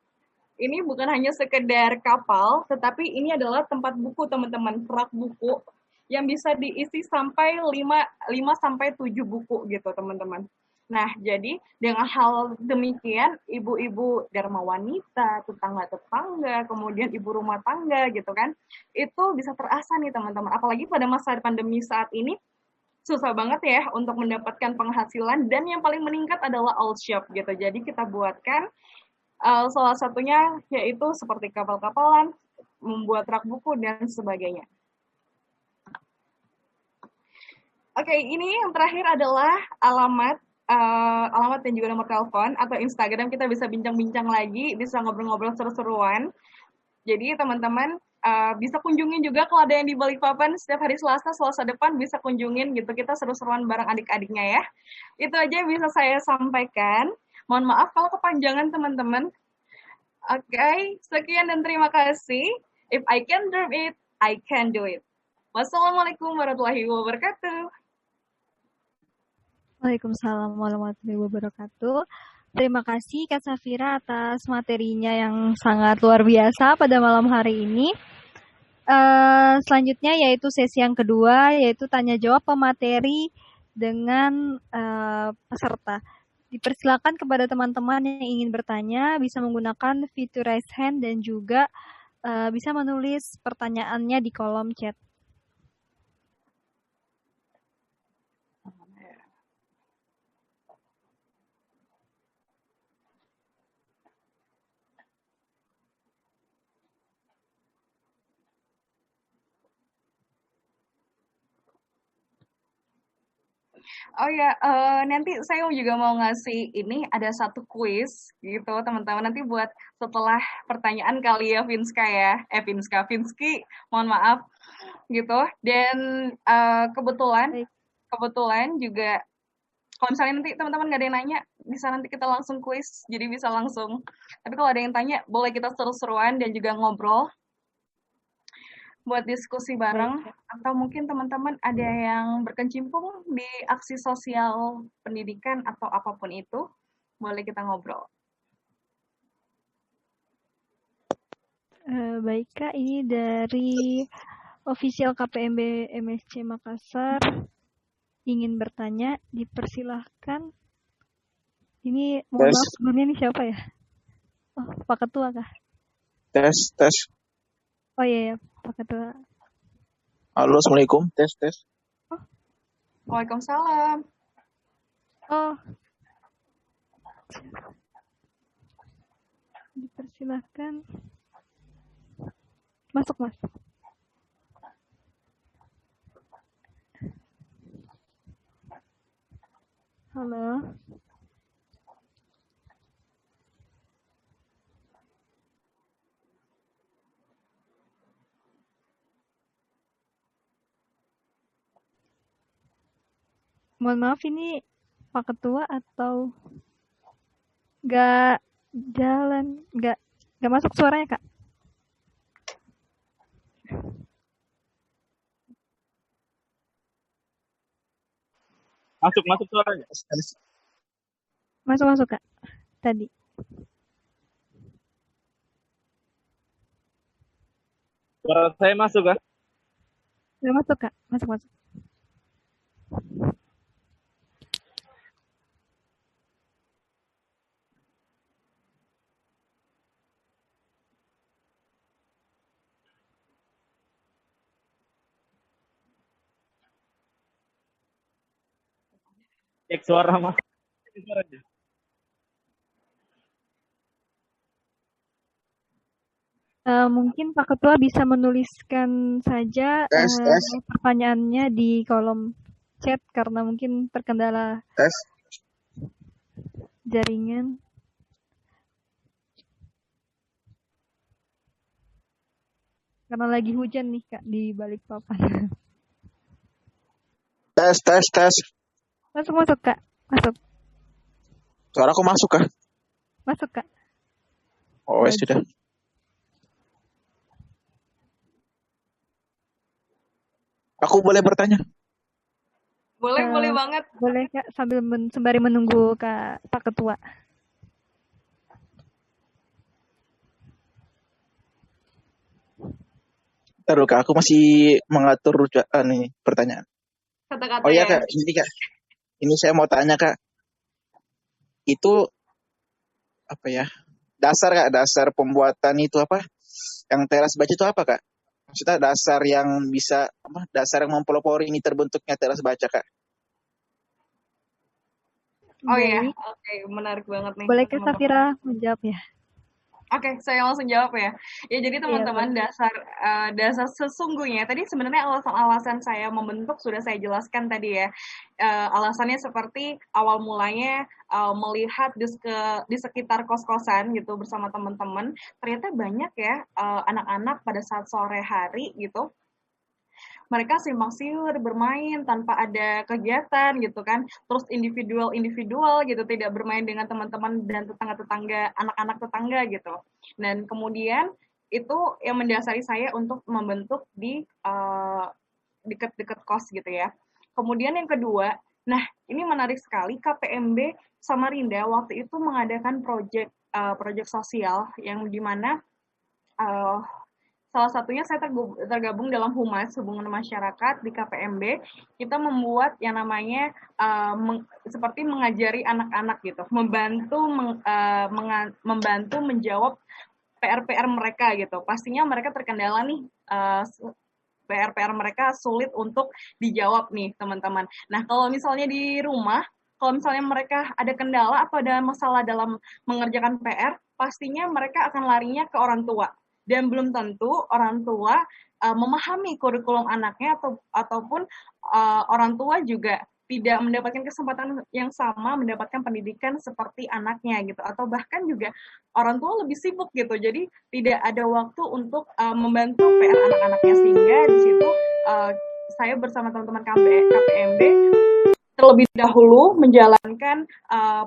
Ini bukan hanya sekedar kapal, tetapi ini adalah tempat buku teman-teman, rak buku yang bisa diisi sampai 5 sampai 7 buku gitu teman-teman. Nah, jadi dengan hal demikian, ibu-ibu Dharma Wanita, tetangga-tetangga, kemudian ibu rumah tangga gitu kan, itu bisa terasa nih teman-teman. Apalagi pada masa pandemi saat ini, susah banget ya untuk mendapatkan penghasilan, dan yang paling meningkat adalah old shop gitu. Jadi kita buatkan salah satunya yaitu seperti kapal-kapalan, membuat rak buku, dan sebagainya. Oke, ini yang terakhir adalah alamat dan juga nomor telepon atau Instagram. Kita bisa bincang-bincang lagi, bisa ngobrol-ngobrol seru-seruan. Jadi teman-teman bisa kunjungin juga kalau ada yang di Balikpapan setiap hari Selasa depan bisa kunjungin gitu. Kita seru-seruan bareng adik-adiknya ya. Itu aja yang bisa saya sampaikan. Mohon maaf kalau kepanjangan teman-teman. Oke, sekian dan terima kasih. If I can dream it, I can do it. Wassalamualaikum warahmatullahi wabarakatuh. Waalaikumsalam warahmatullahi wabarakatuh. Terima kasih Kak Safira atas materinya yang sangat luar biasa pada malam hari ini. Selanjutnya yaitu sesi yang kedua, yaitu tanya jawab pemateri dengan peserta. Dipersilakan kepada teman-teman yang ingin bertanya bisa menggunakan fitur raise hand dan juga bisa menulis pertanyaannya di kolom chat. Oh ya, nanti saya juga mau ngasih ini, ada satu kuis gitu teman-teman, nanti buat setelah pertanyaan kali ya Vinska ya, Vinski, mohon maaf gitu. Dan kebetulan juga kalau misalnya nanti teman-teman nggak ada yang nanya, bisa nanti kita langsung kuis, jadi bisa langsung. Tapi kalau ada yang tanya, boleh kita seru-seruan dan juga ngobrol buat diskusi bareng. Atau mungkin teman-teman ada yang berkecimpung di aksi sosial pendidikan atau apapun itu, boleh kita ngobrol. Baik Kak, ini dari official KPMB MSC Makassar ingin bertanya, dipersilahkan. Ini mohon maaf sebelumnya ini siapa ya? Oh, Pak Ketua kah? Tes. Oh iya, Pak Ketua. Halo, Assalamualaikum. Tes. Oh. Waalaikumsalam. Oh. Dipersilahkan. Masuk, Mas. Halo. Mohon maaf, ini Pak Ketua atau nggak jalan, nggak masuk suaranya Kak? Masuk suaranya. Masuk Kak. Tadi. Suara saya masuk Kak? Nggak masuk Kak. Masuk. Cek suara Mas. Mungkin Pak Ketua bisa menuliskan saja pertanyaannya di kolom chat karena mungkin terkendala jaringan. Karena lagi hujan nih Kak di Balikpapan. Tes. Masuk Kak. Masuk. Suaraku masuk Kak? Masuk Kak. Oh, sudah. Aku boleh bertanya? Boleh banget. Boleh Kak, sambil sembari menunggu Pak Ketua. Taruh Kak, aku masih mengatur nih pertanyaan. Kata-kata oh iya Kak, ini Kak. Ini saya mau tanya Kak. Itu apa ya? Dasar pembuatan itu apa? Yang teras baja itu apa Kak? Maksudnya dasar yang bisa dasar yang mempelopori ini terbentuknya teras baja Kak? Oh iya, oke, menarik banget nih. Boleh Kak Safira menjawab ya? Oke, saya langsung jawab ya. Ya jadi teman-teman, dasar sesungguhnya tadi sebenarnya alasan-alasan saya membentuk sudah saya jelaskan tadi ya. Alasannya seperti awal mulanya melihat di sekitar kos-kosan gitu bersama teman-teman, ternyata banyak ya anak-anak pada saat sore hari gitu mereka simpang siur bermain tanpa ada kegiatan gitu kan, terus individual gitu, tidak bermain dengan teman-teman dan tetangga anak-anak tetangga gitu. Dan kemudian itu yang mendasari saya untuk membentuk di dekat-dekat kos gitu ya. Kemudian yang kedua, nah ini menarik sekali, KPMB Samarinda waktu itu mengadakan proyek sosial yang dimana salah satunya saya tergabung dalam Humas Hubungan Masyarakat di KPMB. Kita membuat yang namanya seperti mengajari anak-anak gitu, membantu menjawab PR-PR mereka gitu. Pastinya mereka terkendala nih PR-PR mereka sulit untuk dijawab nih teman-teman. Nah kalau misalnya di rumah, kalau misalnya mereka ada kendala atau ada masalah dalam mengerjakan PR, pastinya mereka akan larinya ke orang tua. Dan belum tentu orang tua memahami kurikulum anaknya ataupun orang tua juga tidak mendapatkan kesempatan yang sama mendapatkan pendidikan seperti anaknya gitu, atau bahkan juga orang tua lebih sibuk gitu, jadi tidak ada waktu untuk membantu PR anak-anaknya, sehingga di situ saya bersama teman-teman KPMB terlebih dahulu menjalankan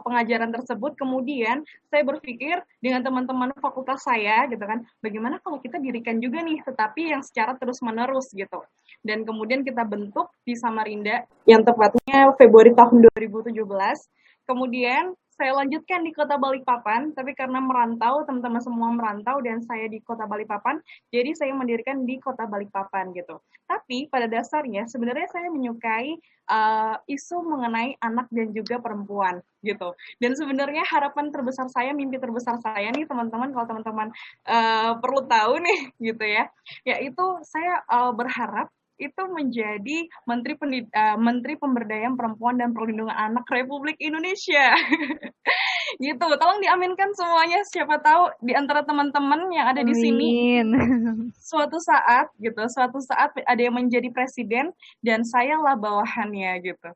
pengajaran tersebut. Kemudian saya berpikir dengan teman-teman fakultas saya gitu kan, bagaimana kalau kita dirikan juga nih, tetapi yang secara terus-menerus gitu. Dan kemudian kita bentuk di Samarinda yang tepatnya Februari tahun 2017. Kemudian saya lanjutkan di Kota Balikpapan, tapi karena merantau, teman-teman semua merantau dan saya di Kota Balikpapan, jadi saya mendirikan di Kota Balikpapan gitu. Tapi pada dasarnya sebenarnya saya menyukai isu mengenai anak dan juga perempuan gitu. Dan sebenarnya harapan terbesar saya, mimpi terbesar saya nih teman-teman, kalau teman-teman perlu tahu nih gitu ya, yaitu saya berharap itu menjadi Menteri Pemberdayaan Perempuan dan Perlindungan Anak Republik Indonesia. Gitu, tolong diaminkan semuanya. Siapa tahu di antara teman-teman yang ada di sini Amin. suatu saat ada yang menjadi presiden dan saya lah bawahannya gitu.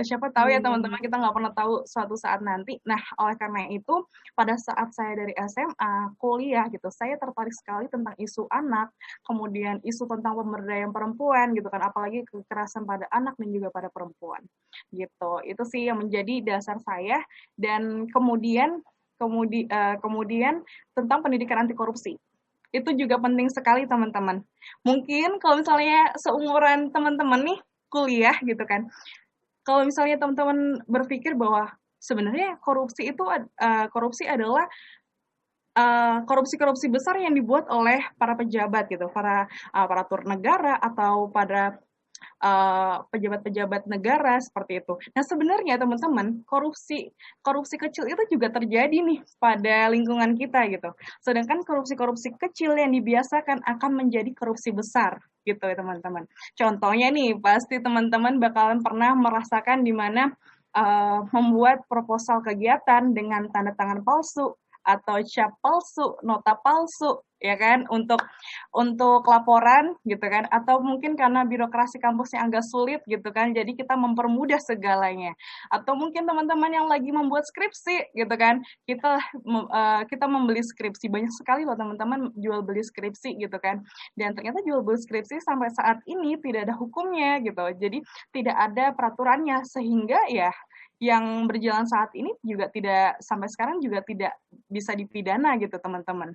Siapa tahu ya teman-teman, kita nggak pernah tahu suatu saat nanti. Nah, oleh karena itu pada saat saya dari SMA kuliah gitu, saya tertarik sekali tentang isu anak, kemudian isu tentang pemberdayaan perempuan gitu kan, apalagi kekerasan pada anak dan juga pada perempuan gitu. Itu sih yang menjadi dasar saya. Dan kemudian tentang pendidikan anti korupsi. Itu juga penting sekali teman-teman. Mungkin kalau misalnya seumuran teman-teman nih kuliah gitu kan, kalau misalnya teman-teman berpikir bahwa sebenarnya korupsi adalah korupsi-korupsi besar yang dibuat oleh para pejabat gitu, para aparatur negara atau pada pejabat-pejabat negara seperti itu. Nah, sebenarnya teman-teman, korupsi kecil itu juga terjadi nih pada lingkungan kita gitu. Sedangkan korupsi kecil yang dibiasakan akan menjadi korupsi besar gitu ya teman-teman. Contohnya nih, pasti teman-teman bakalan pernah merasakan di mana membuat proposal kegiatan dengan tanda tangan palsu atau cap palsu, nota palsu, ya kan, untuk laporan gitu kan, atau mungkin karena birokrasi kampusnya agak sulit gitu kan, jadi kita mempermudah segalanya. Atau mungkin teman-teman yang lagi membuat skripsi gitu kan, kita membeli skripsi, banyak sekali loh teman-teman jual beli skripsi gitu kan, dan ternyata jual beli skripsi sampai saat ini tidak ada hukumnya gitu, jadi tidak ada peraturannya, sehingga ya yang berjalan saat ini juga sampai sekarang juga tidak bisa dipidana gitu teman-teman.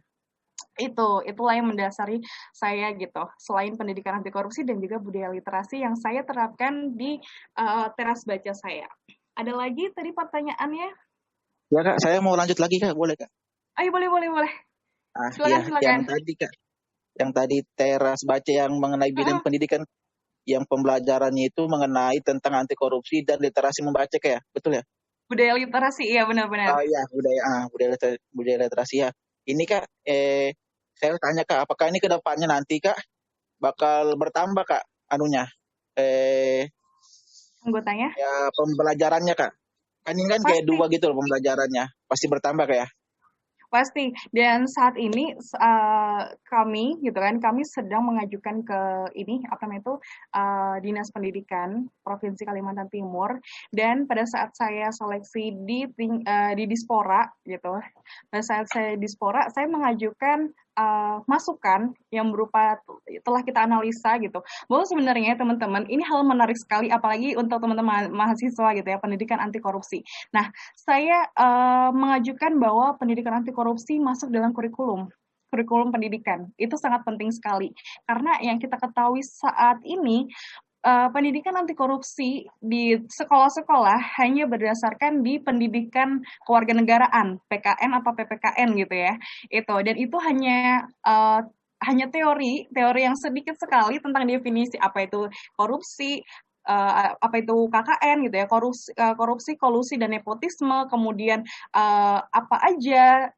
Itulah yang mendasari saya gitu. Selain pendidikan anti korupsi dan juga budaya literasi yang saya terapkan di teras baca saya. Ada lagi tadi pertanyaannya? Ya Kak, saya mau lanjut lagi Kak, boleh Kak? Ayo boleh. Silakan. Yang tadi Kak, yang tadi teras baca yang mengenai bidang pendidikan, yang pembelajarannya itu mengenai tentang anti korupsi dan literasi membaca Kak ya, betul ya? Budaya literasi, iya benar-benar. Oh iya, budaya literasi ya. Ini Kak, saya tanya Kak, apakah ini kedepannya nanti Kak bakal bertambah Kak anunya, Anggotanya? ya pembelajarannya Kak? Kan ini kan kayak dua gitu loh pembelajarannya, pasti bertambah Kak ya? Pasti. Dan saat ini kami sedang mengajukan ke Dinas Pendidikan Provinsi Kalimantan Timur, dan pada saat saya seleksi di Dispora gitu. Pada saat saya Dispora, saya mengajukan masukan yang berupa telah kita analisa gitu. Bahwa sebenarnya teman-teman ini hal menarik sekali, apalagi untuk teman-teman mahasiswa gitu ya, pendidikan anti korupsi. Nah, saya mengajukan bahwa pendidikan anti korupsi masuk dalam kurikulum pendidikan. Itu sangat penting sekali. Karena yang kita ketahui saat ini, pendidikan anti korupsi di sekolah-sekolah hanya berdasarkan di pendidikan kewarganegaraan, PKN atau PPKN gitu ya. Dan itu hanya teori yang sedikit sekali tentang definisi apa itu korupsi, apa itu KKN gitu ya, korupsi, kolusi dan nepotisme, kemudian apa aja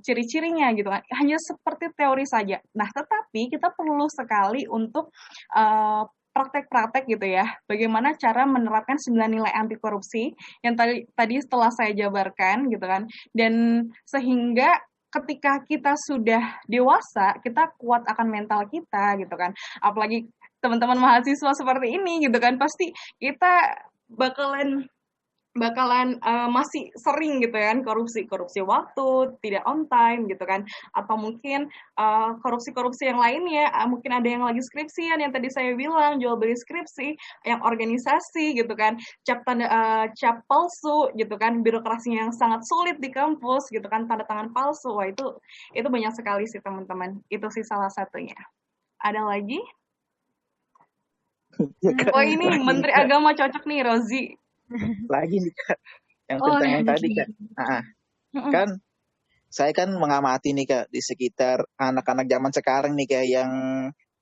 ciri-cirinya gitu kan, hanya seperti teori saja. Nah, tetapi kita perlu sekali untuk praktek-praktek gitu ya, bagaimana cara menerapkan 9 nilai anti korupsi yang tadi setelah saya jabarkan gitu kan, dan sehingga ketika kita sudah dewasa, kita kuat akan mental kita gitu kan, apalagi teman-teman mahasiswa seperti ini gitu kan, pasti kita bakalan masih sering gitu kan korupsi waktu, tidak on time gitu kan, atau mungkin korupsi yang lainnya, mungkin ada yang lagi skripsian yang tadi saya bilang, jual beli skripsi, yang organisasi gitu kan, cap palsu gitu kan, birokrasinya yang sangat sulit di kampus gitu kan, tanda tangan palsu. Wah, itu banyak sekali sih teman-teman, itu sih salah satunya. Ada lagi? Ya, Kak. Ini Menteri Agama cocok nih, Rozi. Lagi nih Kak, Yang Oh, tentang yang tadi energi. Kak. Ah, Mm-mm. kan saya kan mengamati nih Kak di sekitar anak-anak zaman sekarang nih kayak yang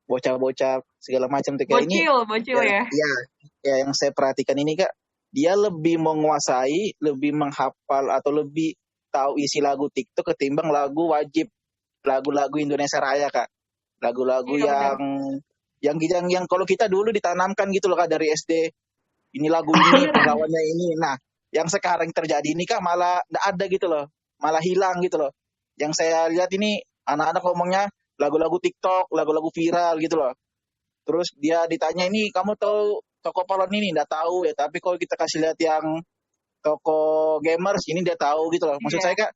bocah-bocah segala macam tuh kayak ini Bocil ya, ya. ya yang saya perhatikan ini Kak, dia lebih menguasai, lebih menghafal atau lebih tahu isi lagu TikTok ketimbang lagu wajib, lagu-lagu Indonesia Raya Kak. Lagu-lagu Iya benar. yang kalau kita dulu ditanamkan gitu loh Kak dari SD. Ini lagu ini, Bener. pahlawannya ini. Nah, yang sekarang terjadi ini Kak malah nggak ada gitu loh. Malah hilang gitu loh. Yang saya lihat ini anak-anak ngomongnya lagu-lagu TikTok, lagu-lagu viral gitu loh. Terus dia ditanya ini kamu tahu toko pahlawan ini nggak tahu ya, tapi kalau kita kasih lihat yang toko gamers ini dia tahu gitu loh. Maksud Iya. saya Kak,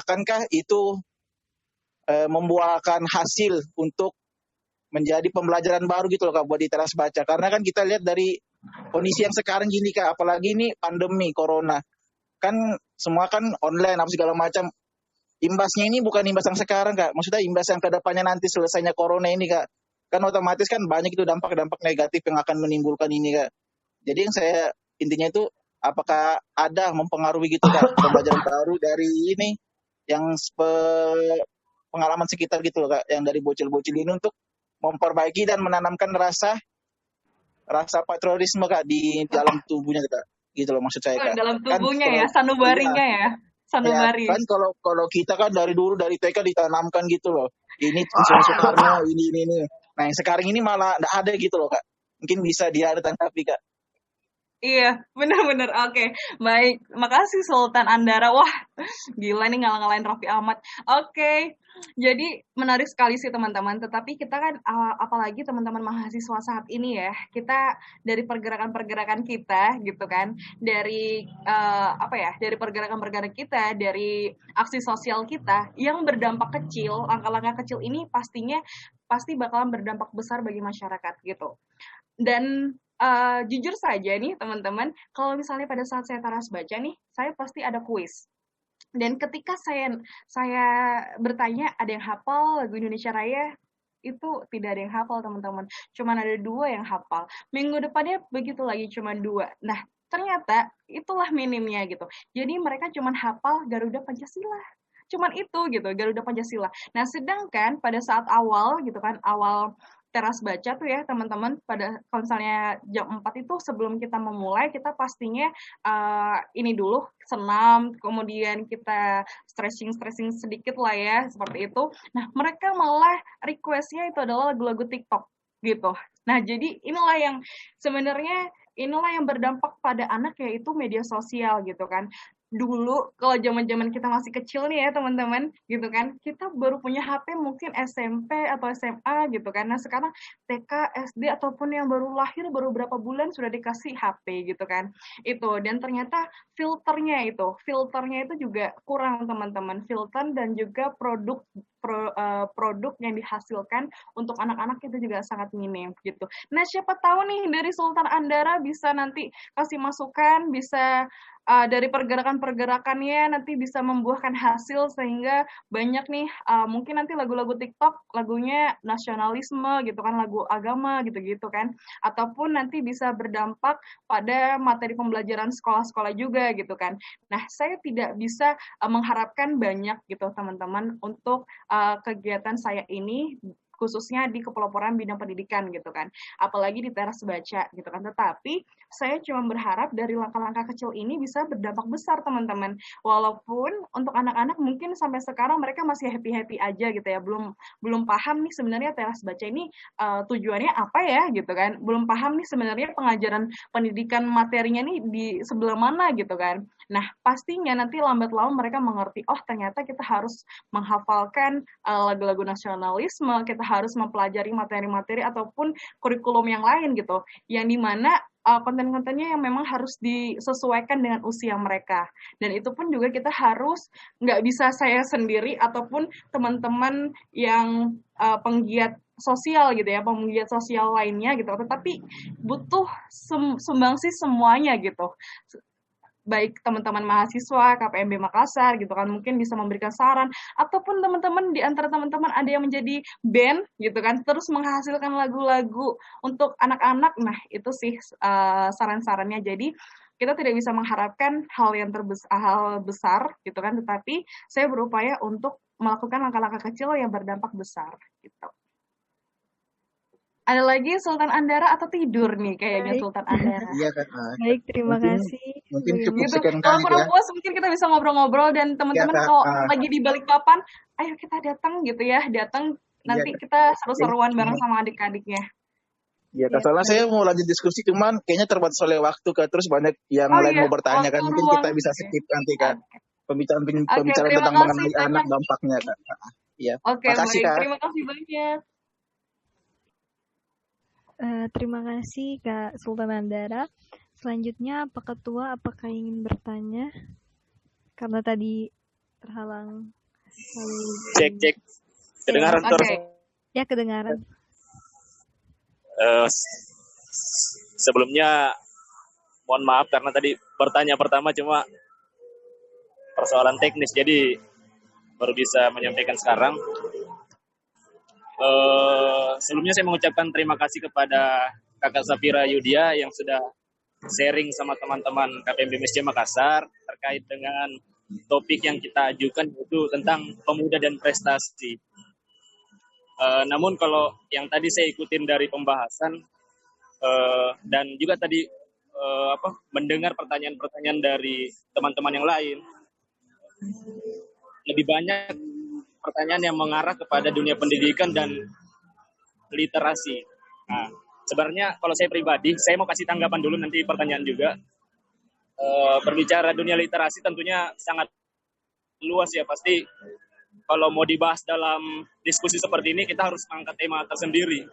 akankah itu membuahkan hasil untuk menjadi pembelajaran baru gitu loh Kak buat di teras baca. Karena kan kita lihat dari kondisi yang sekarang gini Kak, apalagi ini pandemi corona. Kan semua kan online apa segala macam. Imbasnya ini bukan imbas yang sekarang Kak. Maksudnya imbas yang kedepannya nanti selesainya corona ini Kak. Kan otomatis kan banyak itu dampak-dampak negatif yang akan menimbulkan ini Kak. Jadi yang saya intinya itu apakah ada mempengaruhi gitu Kak pembelajaran baru dari ini yang pengalaman sekitar gitu loh Kak, yang dari bocil-bocil ini untuk memperbaiki dan menanamkan rasa patriotisme Kak di dalam tubuhnya Kak. Gitu loh maksud saya Kak. Dalam Kan tubuhnya kalau ya, iya, sanubarinya ya. ya Sanubari. kan kalau kita kan dari dulu dari TK ditanamkan gitu loh. Ini Insinyur Soekarno, ini. Nah, yang sekarang ini malah enggak ada gitu loh Kak. Mungkin bisa dia tanggapi Kak. Iya, benar-benar. Oke, baik. Makasih Sultan Andara. Wah, gila nih ngalah-ngalahin Raffi Ahmad. Oke, jadi menarik sekali sih teman-teman. Tetapi kita kan, apalagi teman-teman mahasiswa saat ini ya, kita dari pergerakan-pergerakan kita gitu kan, dari dari pergerakan-pergerakan kita, dari aksi sosial kita yang berdampak kecil, langkah-langkah kecil ini pasti bakalan berdampak besar bagi masyarakat gitu. Dan jujur saja nih teman-teman, kalau misalnya pada saat saya taras baca nih, saya pasti ada kuis. Dan ketika saya bertanya ada yang hafal lagu Indonesia Raya, itu tidak ada yang hafal teman-teman. Cuman ada 2 yang hafal. Minggu depannya begitu lagi, cuman 2. Nah, ternyata itulah minimnya gitu. Jadi mereka cuman hafal Garuda Pancasila. Cuman itu gitu, Garuda Pancasila. Nah, sedangkan pada saat awal gitu kan, awal teras baca tuh ya teman-teman, pada konselnya jam 4 itu sebelum kita memulai kita pastinya ini dulu senam, kemudian kita stretching sedikit lah ya seperti itu. Nah mereka malah requestnya itu adalah lagu-lagu TikTok gitu. Nah jadi inilah yang berdampak pada anak, yaitu media sosial gitu kan. Dulu kalau zaman-zaman kita masih kecil nih ya teman-teman gitu kan, kita baru punya HP mungkin SMP atau SMA gitu kan. Nah sekarang TK, SD ataupun yang baru lahir baru berapa bulan sudah dikasih HP gitu kan. Itu, dan ternyata filternya itu juga kurang teman-teman. Filter dan juga produk yang dihasilkan untuk anak-anak itu juga sangat minim gitu. Nah siapa tahu nih dari Sultan Andara bisa nanti kasih masukan, bisa dari pergerakan-pergerakannya nanti bisa membuahkan hasil sehingga banyak nih mungkin nanti lagu-lagu TikTok lagunya nasionalisme gitu kan, lagu agama gitu-gitu kan, ataupun nanti bisa berdampak pada materi pembelajaran sekolah-sekolah juga gitu kan. Nah saya tidak bisa mengharapkan banyak gitu teman-teman untuk kegiatan saya ini, khususnya di kepeloporan bidang pendidikan gitu kan, apalagi di teras baca gitu kan. Tetapi saya cuma berharap dari langkah-langkah kecil ini bisa berdampak besar teman-teman. Walaupun untuk anak-anak mungkin sampai sekarang mereka masih happy-happy aja gitu ya, belum paham nih sebenarnya teras baca ini tujuannya apa ya gitu kan, belum paham nih sebenarnya pengajaran pendidikan materinya nih di sebelah mana gitu kan. Nah pastinya nanti lambat laun mereka mengerti, oh ternyata kita harus menghafalkan lagu-lagu nasionalisme, kita harus mempelajari materi-materi ataupun kurikulum yang lain gitu, yang dimana konten-kontennya yang memang harus disesuaikan dengan usia mereka. Dan itu pun juga kita harus, nggak bisa saya sendiri ataupun teman-teman yang penggiat sosial gitu ya, penggiat sosial lainnya gitu, tetapi butuh sumbangsi semuanya gitu. Baik teman-teman mahasiswa KPMB Makassar gitu kan, mungkin bisa memberikan saran, ataupun teman-teman di antara teman-teman ada yang menjadi band gitu kan, terus menghasilkan lagu-lagu untuk anak-anak. Nah itu sih saran-sarannya. Jadi kita tidak bisa mengharapkan hal besar gitu kan, tetapi saya berupaya untuk melakukan langkah-langkah kecil yang berdampak besar gitu. Ada lagi Sultan Andara atau tidur nih kayaknya Baik. Sultan Andara? Iya Kak. Baik, terima kasih. Mungkin cukup Gitu. sekian Kalau kali kurang ya. puas mungkin kita bisa ngobrol-ngobrol dan Iya teman-teman Kak. kalau lagi di Balikpapan, ayo kita datang gitu ya, datang Iya nanti Kak. kita seru-seruan bareng Cuma- sama adik-adiknya. Iya Kak. Ya, Soalnya saya baik. mau lanjut diskusi, cuman kayaknya terbatas oleh waktu Kak. Terus banyak yang Oh lain iya, mau bertanya waktu kan. Mungkin ruang. kita bisa skip nanti Kak. Pembicaraan Oke, pembicaraan terima tentang kasih mengenai anak banyak. dampaknya Kak. Iya. Oke, Makasih baik. Kak. Terima kasih banyak. Terima kasih Kak Sultan Andara. Selanjutnya Pak Ketua, apakah ingin bertanya? Karena tadi terhalang Cek. Kedengaran Oke. suara? Ya, kedengaran. Sebelumnya mohon maaf karena tadi bertanya pertama cuma persoalan teknis, jadi baru bisa menyampaikan sekarang. Sebelumnya saya mengucapkan terima kasih kepada Kakak Safira Yudia yang sudah sharing sama teman-teman KPM BMSJ Makassar terkait dengan topik yang kita ajukan, yaitu tentang pemuda dan prestasi. Namun kalau yang tadi saya ikutin dari pembahasan dan juga tadi mendengar pertanyaan-pertanyaan dari teman-teman yang lain, lebih banyak pertanyaan yang mengarah kepada dunia pendidikan dan literasi. Nah, sebenarnya kalau saya pribadi, saya mau kasih tanggapan dulu, nanti pertanyaan juga. Berbicara dunia literasi tentunya sangat luas ya, pasti kalau mau dibahas dalam diskusi seperti ini kita harus mengangkat tema tersendiri.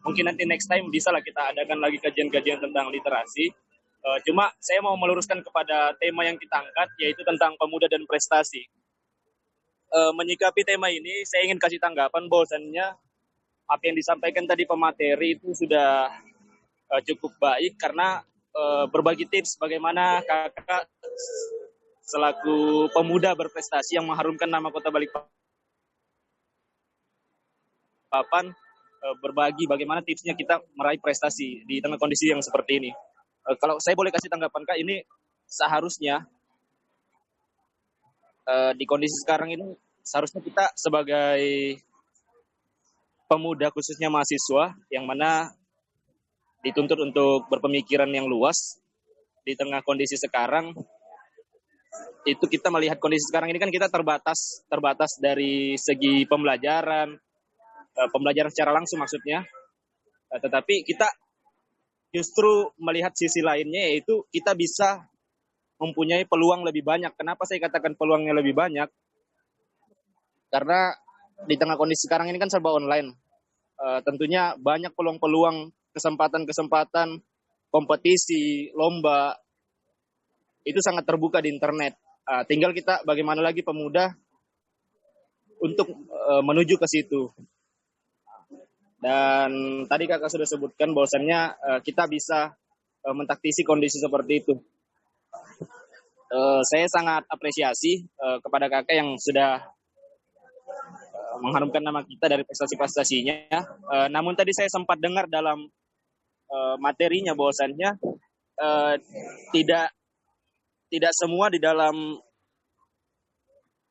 Mungkin nanti next time bisa lah kita adakan lagi kajian-kajian tentang literasi. Cuma saya mau meluruskan kepada tema yang kita angkat, yaitu tentang pemuda dan prestasi. Menyikapi tema ini, saya ingin kasih tanggapan bahwasannya apa yang disampaikan tadi pemateri itu sudah cukup baik, karena berbagi tips bagaimana kakak selaku pemuda berprestasi yang mengharumkan nama Kota Balikpapan, berbagi bagaimana tipsnya kita meraih prestasi di tengah kondisi yang seperti ini. Kalau saya boleh kasih tanggapan Kak, ini seharusnya di kondisi sekarang ini seharusnya kita sebagai pemuda, khususnya mahasiswa, yang mana dituntut untuk berpemikiran yang luas di tengah kondisi sekarang, itu kita melihat kondisi sekarang ini kan kita terbatas dari segi pembelajaran secara langsung maksudnya, tetapi kita justru melihat sisi lainnya, yaitu kita bisa mempunyai peluang lebih banyak. Kenapa saya katakan peluangnya lebih banyak? Karena di tengah kondisi sekarang ini kan serba online. Tentunya banyak peluang-peluang, kesempatan-kesempatan, kompetisi, lomba, itu sangat terbuka di internet. Tinggal kita bagaimana lagi pemuda untuk menuju ke situ. Dan tadi kakak sudah sebutkan bahwasannya kita bisa mentaktisi kondisi seperti itu. Saya sangat apresiasi kepada kakak yang sudah mengharumkan nama kita dari prestasi-prestasinya. Namun tadi saya sempat dengar dalam materinya bahwasannya tidak semua di dalam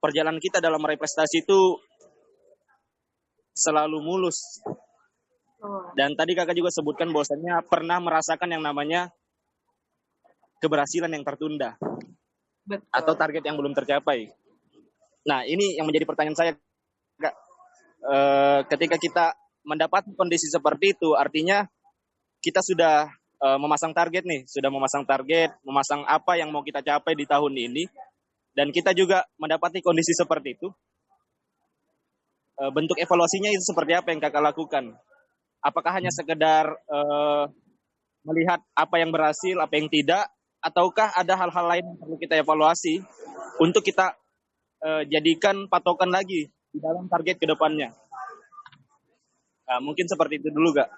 perjalanan kita dalam meraih prestasi itu selalu mulus. Dan tadi kakak juga sebutkan bahwasannya pernah merasakan yang namanya keberhasilan yang tertunda. Betul. Atau target yang belum tercapai. Nah, ini yang menjadi pertanyaan saya, Kak. Ketika kita mendapat kondisi seperti itu, artinya kita sudah memasang target, memasang apa yang mau kita capai di tahun ini, dan kita juga mendapati kondisi seperti itu. Bentuk evaluasinya itu seperti apa yang kakak lakukan? Apakah hanya sekedar melihat apa yang berhasil, apa yang tidak, ataukah ada hal-hal lain yang perlu kita evaluasi untuk kita jadikan patokan lagi di dalam target ke depannya? Nah, mungkin seperti itu dulu, Kak.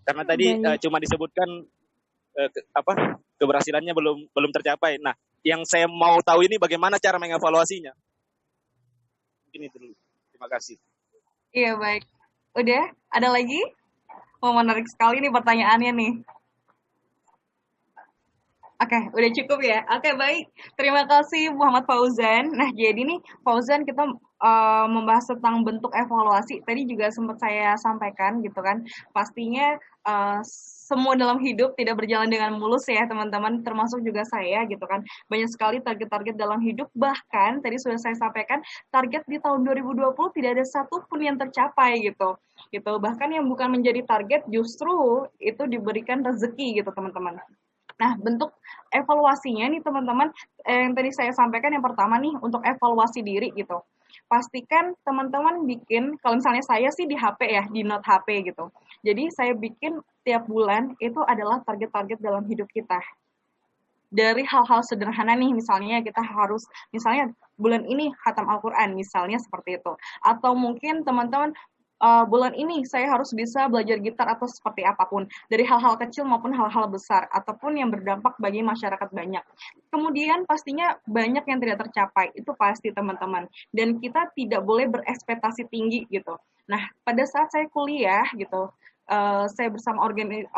Karena tadi cuma disebutkan keberhasilannya belum tercapai. Nah, yang saya mau tahu ini bagaimana cara mengevaluasinya. Mungkin itu dulu. Terima kasih. Iya, baik. Udah, ada lagi? Menarik sekali nih pertanyaannya nih. Oke, udah cukup ya. Oke, baik. Terima kasih Muhammad Fauzan. Nah, jadi nih Fauzan kita membahas tentang bentuk evaluasi. Tadi juga sempat saya sampaikan gitu kan. Pastinya semua dalam hidup tidak berjalan dengan mulus ya teman-teman, termasuk juga saya gitu kan. Banyak sekali target-target dalam hidup. Bahkan tadi sudah saya sampaikan target di tahun 2020 tidak ada satupun yang tercapai gitu. Bahkan yang bukan menjadi target justru itu diberikan rezeki gitu teman-teman. Nah, bentuk evaluasinya nih teman-teman, yang tadi saya sampaikan yang pertama nih untuk evaluasi diri gitu. Pastikan teman-teman bikin, kalau misalnya saya sih di HP ya, di note HP gitu. Jadi saya bikin tiap bulan itu adalah target-target dalam hidup kita. Dari hal-hal sederhana nih, misalnya kita harus, misalnya bulan ini khatam Al-Quran, misalnya seperti itu. Atau mungkin teman-teman bulan ini saya harus bisa belajar gitar atau seperti apapun, dari hal-hal kecil maupun hal-hal besar, ataupun yang berdampak bagi masyarakat banyak. Kemudian pastinya banyak yang tidak tercapai, itu pasti teman-teman. Dan kita tidak boleh berekspektasi tinggi gitu. Nah, pada saat saya kuliah gitu, saya bersama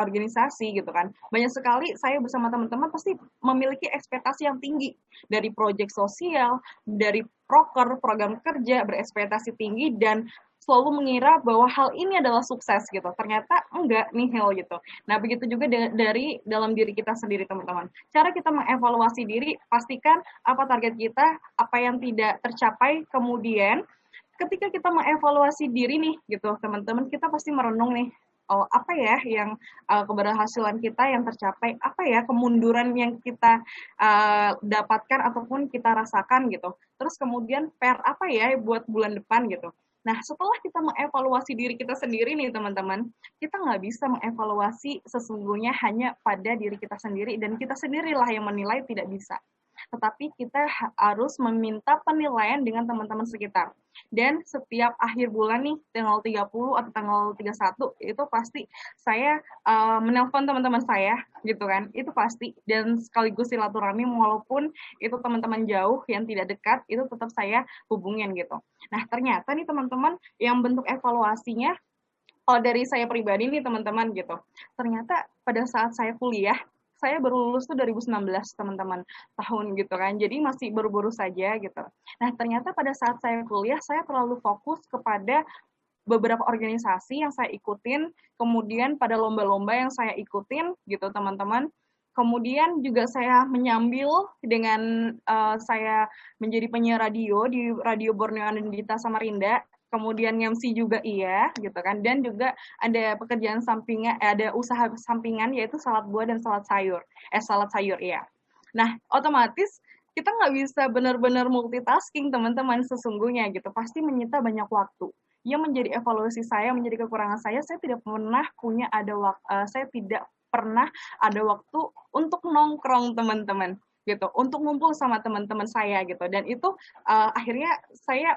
organisasi gitu kan, banyak sekali saya bersama teman-teman pasti memiliki ekspektasi yang tinggi dari proyek sosial, dari proker, program kerja, berekspektasi tinggi dan selalu mengira bahwa hal ini adalah sukses gitu. Ternyata enggak, nihil gitu. Nah, begitu juga dari dalam diri kita sendiri, teman-teman. Cara kita mengevaluasi diri, pastikan apa target kita, apa yang tidak tercapai, kemudian ketika kita mengevaluasi diri nih gitu, teman-teman, kita pasti merenung nih, oh, apa ya yang keberhasilan kita yang tercapai, apa ya kemunduran yang kita dapatkan ataupun kita rasakan gitu. Terus kemudian PR apa ya buat bulan depan gitu. Nah, setelah kita mengevaluasi diri kita sendiri nih teman-teman, kita nggak bisa mengevaluasi sesungguhnya hanya pada diri kita sendiri, dan kita sendirilah yang menilai, tidak bisa. Tetapi kita harus meminta penilaian dengan teman-teman sekitar. Dan setiap akhir bulan nih, tanggal 30 atau tanggal 31, itu pasti saya menelpon teman-teman saya, gitu kan, itu pasti. Dan sekaligus silaturahmi, walaupun itu teman-teman jauh yang tidak dekat, itu tetap saya hubungin gitu. Nah, ternyata nih teman-teman, yang bentuk evaluasinya, kalau dari saya pribadi nih teman-teman gitu, ternyata pada saat saya kuliah, saya baru lulus tuh 2019 teman-teman, tahun gitu kan, jadi masih baru-baru saja gitu. Nah, ternyata pada saat saya kuliah, saya terlalu fokus kepada beberapa organisasi yang saya ikutin, kemudian pada lomba-lomba yang saya ikutin gitu teman-teman. Kemudian juga saya menyambil dengan saya menjadi penyiar radio di Radio Borneo Anindita Samarinda, kemudian MC juga iya gitu kan, dan juga ada pekerjaan sampingan, ada usaha sampingan yaitu salad buah dan salad sayur ya. Nah, otomatis kita nggak bisa benar-benar multitasking teman-teman sesungguhnya gitu, pasti menyita banyak waktu. Yang menjadi evaluasi saya, menjadi kekurangan saya tidak pernah punya ada waktu, saya tidak pernah ada waktu untuk nongkrong teman-teman gitu, untuk ngumpul sama teman-teman saya gitu, dan itu akhirnya saya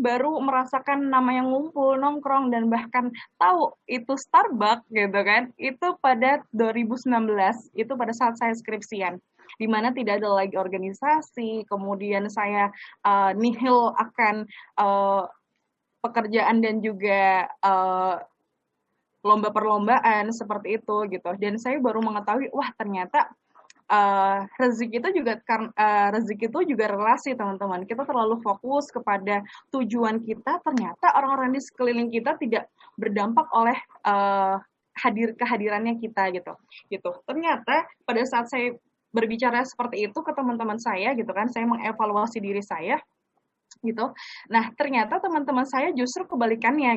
baru merasakan namanya ngumpul, nongkrong, dan bahkan tahu itu Starbucks gitu kan, itu pada 2019, itu pada saat saya skripsian, di mana tidak ada lagi organisasi, kemudian saya nihil akan pekerjaan dan juga lomba perlombaan seperti itu gitu, dan saya baru mengetahui, wah ternyata rezeki itu juga relasi teman-teman. Kita terlalu fokus kepada tujuan kita, ternyata orang-orang di sekeliling kita tidak berdampak oleh kehadirannya kita gitu. Ternyata pada saat saya berbicara seperti itu ke teman-teman saya gitu kan, saya mengevaluasi diri saya gitu. Nah, ternyata teman-teman saya justru kebalikannya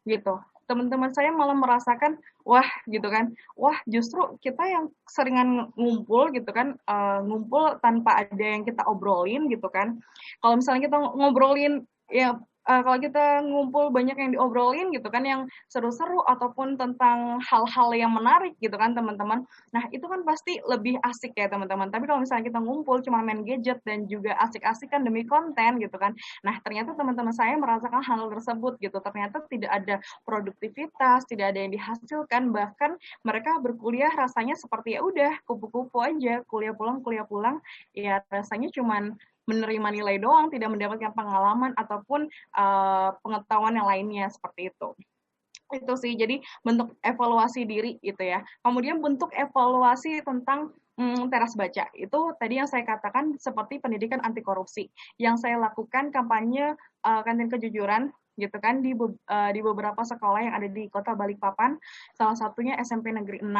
gitu. Teman-teman saya malah merasakan, wah gitu kan, wah justru kita yang seringan ngumpul gitu kan, ngumpul tanpa ada yang kita obrolin gitu kan. Kalau misalnya kita ngobrolin ya, kalau kita ngumpul banyak yang diobrolin gitu kan, yang seru-seru ataupun tentang hal-hal yang menarik gitu kan teman-teman, nah itu kan pasti lebih asik ya teman-teman. Tapi kalau misalnya kita ngumpul cuma main gadget dan juga asik-asikan demi konten gitu kan, nah ternyata teman-teman saya merasakan hal tersebut gitu. Ternyata tidak ada produktivitas, tidak ada yang dihasilkan, bahkan mereka berkuliah rasanya seperti ya udah kupu-kupu aja, kuliah pulang ya rasanya cuman menerima nilai doang, tidak mendapatkan pengalaman ataupun pengetahuan yang lainnya seperti itu. Itu sih, jadi bentuk evaluasi diri gitu ya. Kemudian bentuk evaluasi tentang teras baca. Itu tadi yang saya katakan seperti pendidikan anti korupsi. Yang saya lakukan kampanye kantin kejujuran gitu kan di beberapa sekolah yang ada di Kota Balikpapan. Salah satunya SMP Negeri 6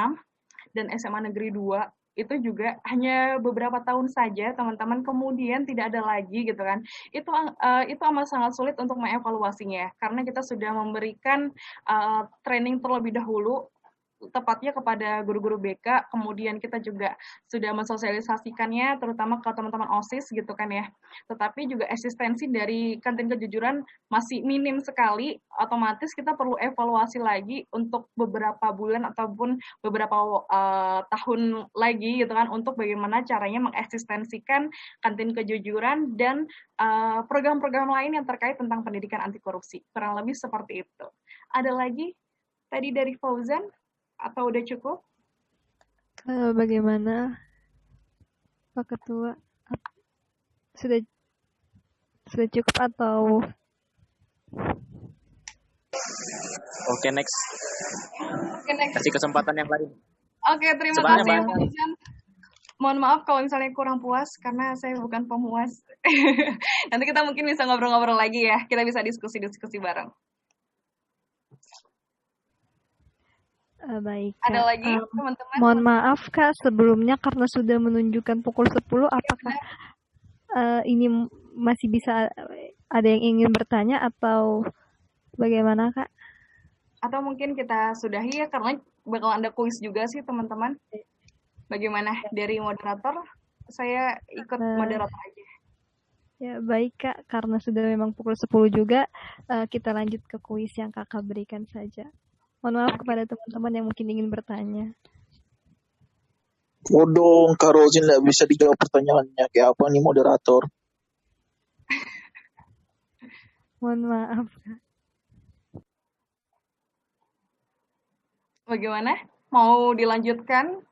dan SMA Negeri 2. Itu juga hanya beberapa tahun saja teman-teman, kemudian tidak ada lagi gitu kan. Itu amat sangat sulit untuk mengevaluasinya karena kita sudah memberikan training terlebih dahulu tepatnya kepada guru-guru BK, kemudian kita juga sudah mensosialisasikannya terutama ke teman-teman OSIS gitu kan ya. Tetapi juga eksistensi dari kantin kejujuran masih minim sekali, otomatis kita perlu evaluasi lagi untuk beberapa bulan ataupun beberapa tahun lagi gitu kan, untuk bagaimana caranya mengeksistensikan kantin kejujuran dan program-program lain yang terkait tentang pendidikan anti korupsi. Kurang lebih seperti itu. Ada lagi tadi dari Fauzan? Atau udah cukup? Bagaimana Pak Ketua? Sudah cukup atau? Oke, next. Kasih kesempatan yang lain. Oke, terima Sebenarnya kasih. banyak. Mohon maaf kalau misalnya kurang puas karena saya bukan pemuas. Nanti kita mungkin bisa ngobrol-ngobrol lagi ya. Kita bisa diskusi-diskusi bareng. Baik, Kak. Ada lagi teman-teman? Mohon maaf Kak, sebelumnya karena sudah menunjukkan pukul 10, apakah ini masih bisa ada yang ingin bertanya atau bagaimana Kak? Atau mungkin kita sudahi ya, karena bakal ada kuis juga sih teman-teman. Bagaimana dari moderator? Saya ikut moderator aja. Ya baik Kak, karena sudah memang pukul 10 juga, kita lanjut ke kuis yang Kakak berikan saja. Mohon maaf kepada teman-teman yang mungkin ingin bertanya. Bodong, Kak Rozi nggak bisa dijawab pertanyaannya. Kayak apa nih moderator? Mohon maaf. Bagaimana? Mau dilanjutkan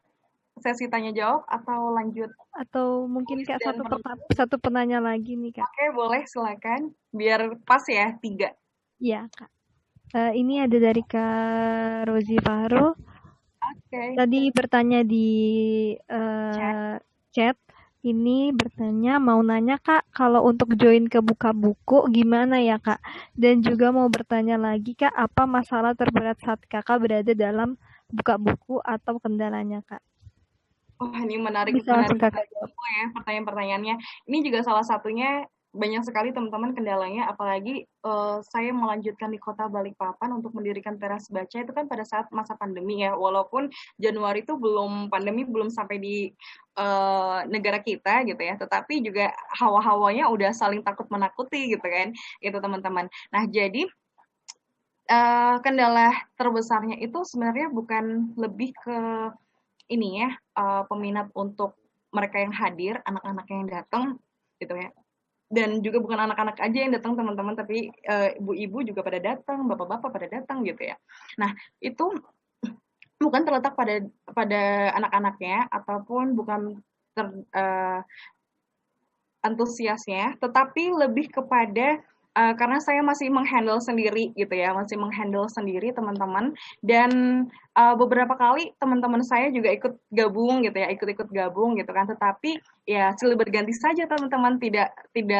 sesi tanya jawab atau lanjut? Atau mungkin Kak satu penanya lagi nih Kak. Oke, boleh silakan. Biar pas ya 3. Iya Kak. Ini ada dari Kak Rozi Fahro. Oke. Tadi bertanya di chat. Ini bertanya, mau nanya Kak, kalau untuk join ke Buka Buku gimana ya Kak? Dan juga mau bertanya lagi Kak, apa masalah terberat saat Kakak berada dalam Buka Buku atau kendalanya Kak? Oh, ini menarik. Bisa langsung Kakak jawab. Ya, pertanyaan-pertanyaannya. Ini juga salah satunya banyak sekali teman-teman kendalanya, apalagi saya melanjutkan di Kota Balikpapan untuk mendirikan teras baca itu kan pada saat masa pandemi ya, walaupun Januari itu pandemi belum sampai di negara kita gitu ya, tetapi juga hawa-hawanya udah saling takut menakuti gitu kan, itu teman-teman. Nah jadi kendala terbesarnya itu sebenarnya bukan lebih ke ini ya, peminat untuk mereka yang hadir, anak-anak yang datang gitu ya. Dan juga bukan anak-anak aja yang datang teman-teman, tapi ibu-ibu juga pada datang, bapak-bapak pada datang gitu ya. Nah, itu bukan terletak pada anak-anaknya ataupun bukan antusiasnya, tetapi lebih kepada karena saya masih menghandle sendiri gitu ya, teman-teman, dan beberapa kali teman-teman saya juga ikut gabung gitu ya, ikut gabung gitu kan, tetapi ya silih berganti saja teman-teman, tidak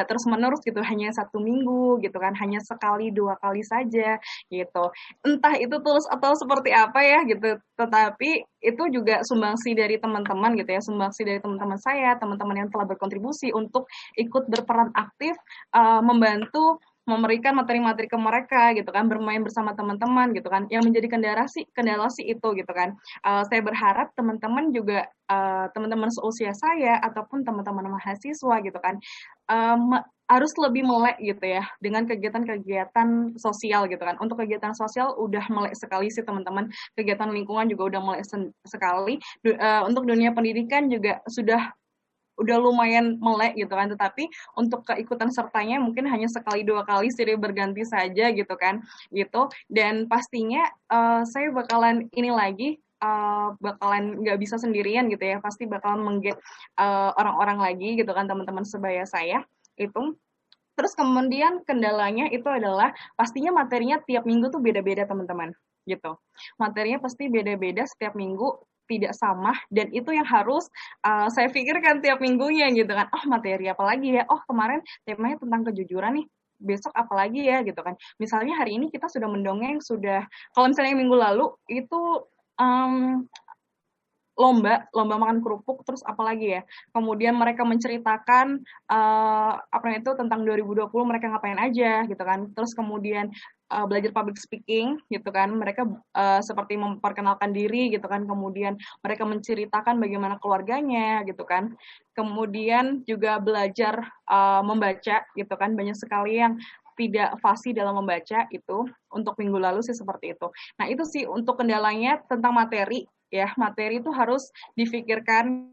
terus menerus gitu, hanya 1 minggu gitu kan, hanya sekali 2 kali saja gitu, entah itu tulus atau seperti apa ya gitu, tetapi itu juga sumbangsi dari teman-teman gitu ya, sumbangsi dari teman-teman saya, teman-teman yang telah berkontribusi untuk ikut berperan aktif membantu memberikan materi-materi ke mereka gitu kan, bermain bersama teman-teman gitu kan, yang menjadi kendala sih itu gitu kan. Saya berharap teman-teman juga teman-teman seusia saya ataupun teman-teman mahasiswa gitu kan harus lebih melek gitu ya dengan kegiatan-kegiatan sosial gitu kan. Untuk kegiatan sosial udah melek sekali sih teman-teman, kegiatan lingkungan juga udah melek sekali. Untuk dunia pendidikan juga udah lumayan melek gitu kan, tetapi untuk keikutan sertanya mungkin hanya sekali 2 kali silih berganti saja gitu kan gitu. Dan pastinya saya bakalan ini lagi bakalan nggak bisa sendirian gitu ya, pasti bakalan mengget orang-orang lagi gitu kan, teman-teman sebaya saya itu. Terus kemudian kendalanya itu adalah pastinya materinya tiap minggu tuh beda-beda teman-teman gitu, materinya pasti beda-beda setiap minggu. tidak sama, dan itu yang harus saya pikirkan tiap minggunya gitu kan. Oh, materi apa lagi ya? Oh, kemarin temanya tentang kejujuran nih, besok apa lagi ya gitu kan. Misalnya hari ini kita sudah mendongeng, kalau misalnya minggu lalu itu lomba makan kerupuk, terus apalagi ya, kemudian mereka menceritakan apa itu tentang 2020 mereka ngapain aja gitu kan, terus kemudian belajar public speaking gitu kan, mereka seperti memperkenalkan diri gitu kan, kemudian mereka menceritakan bagaimana keluarganya gitu kan, kemudian juga belajar membaca gitu kan, banyak sekali yang tidak fasih dalam membaca itu. Untuk minggu lalu sih seperti itu. Nah, itu sih untuk kendalanya tentang materi ya. Materi itu harus difikirkan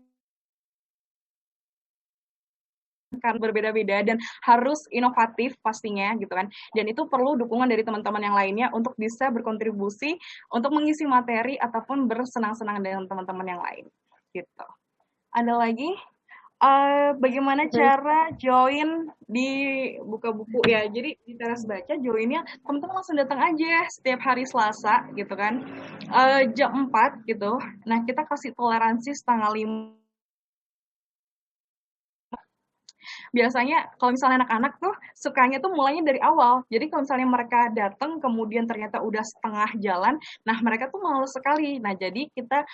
kan berbeda-beda dan harus inovatif pastinya gitu kan. Dan itu perlu dukungan dari teman-teman yang lainnya untuk bisa berkontribusi untuk mengisi materi ataupun bersenang-senang dengan teman-teman yang lain gitu. Ada lagi? Bagaimana cara join di buka buku ya? Jadi di teras baca joinnya teman-teman langsung datang aja setiap hari Selasa gitu kan, jam 4 gitu. Nah, kita kasih toleransi setengah 5. Biasanya kalau misalnya anak-anak tuh sukanya tuh mulainya dari awal. Jadi kalau misalnya mereka datang kemudian ternyata udah setengah jalan, nah mereka tuh males sekali. Nah, jadi kita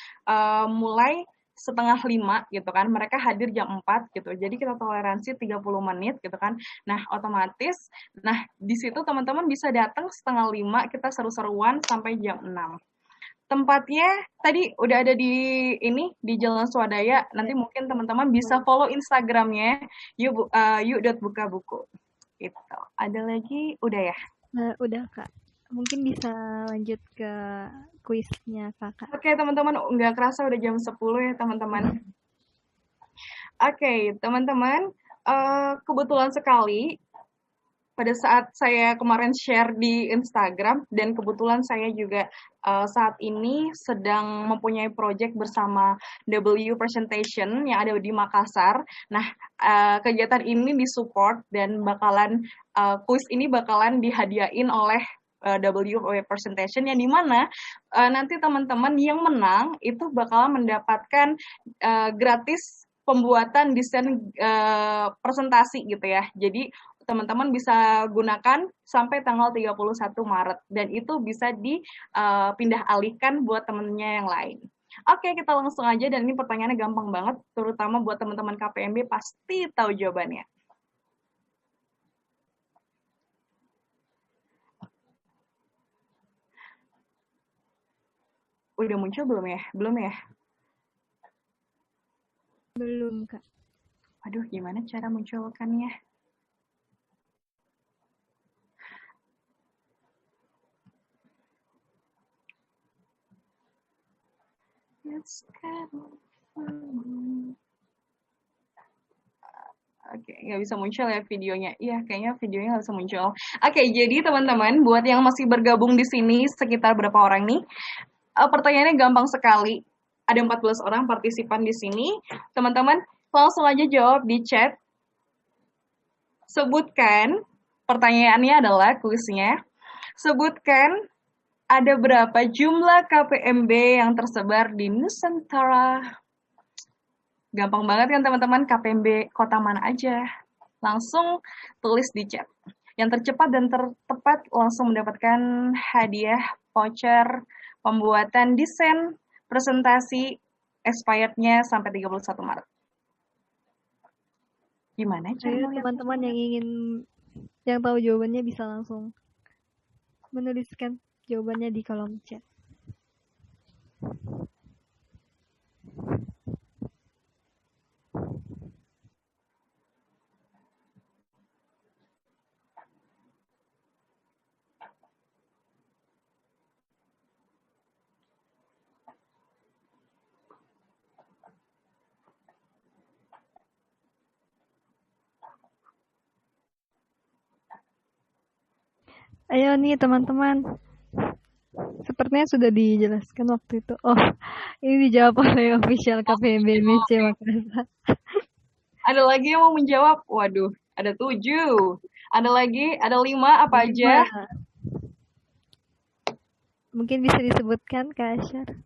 mulai setengah 5 gitu kan, mereka hadir jam 4 gitu, jadi kita toleransi 30 menit gitu kan. Nah, otomatis, di situ teman-teman bisa datang setengah 5, kita seru-seruan sampai jam 6. Tempatnya tadi udah ada di Jalan Swadaya, nanti mungkin teman-teman bisa follow Instagramnya yuk.bukabuku gitu. Ada lagi? Udah ya? Udah Kak, mungkin bisa lanjut ke kuisnya Kakak. Oke, teman-teman, nggak kerasa udah jam 10 ya teman-teman. Oke, teman-teman, kebetulan sekali pada saat saya kemarin share di Instagram, dan kebetulan saya juga saat ini sedang mempunyai project bersama W Presentation yang ada di Makassar. Nah, kegiatan ini disupport dan kuis ini bakalan dihadiahin oleh W Presentation, yang dimana nanti teman-teman yang menang itu bakalan mendapatkan gratis pembuatan desain presentasi gitu ya. Jadi teman-teman bisa gunakan sampai tanggal 31 Maret dan itu bisa dipindah alihkan buat temennya yang lain. Oke, kita langsung aja, dan ini pertanyaannya gampang banget, terutama buat teman-teman KPMB pasti tahu jawabannya. Udah muncul belum ya? Belum ya? Belum Kak. Aduh, gimana cara munculkannya? Oke, nggak bisa muncul ya videonya. Iya, kayaknya videonya nggak bisa muncul. Oke, jadi teman-teman, buat yang masih bergabung di sini, sekitar berapa orang nih? Pertanyaannya gampang sekali. Ada 14 orang partisipan di sini. Teman-teman, langsung aja jawab di chat. Sebutkan, pertanyaannya adalah kuisnya. Sebutkan ada berapa jumlah KPMB yang tersebar di Nusantara. Gampang banget kan teman-teman, KPMB kota mana aja. Langsung tulis di chat. Yang tercepat dan tertepat langsung mendapatkan hadiah voucher pembuatan desain presentasi expired-nya sampai 31 Maret. Gimana cara teman-teman yang tahu jawabannya bisa langsung menuliskan jawabannya di kolom chat. Ayo nih teman-teman. Sepertinya sudah dijelaskan waktu itu. Oh, ini dijawab oleh official KPMB MIC Makassar. Ada lagi yang mau menjawab? Waduh, ada 7. Ada lagi? Ada 5, apa aja? Mungkin bisa disebutkan, Kak Asyar.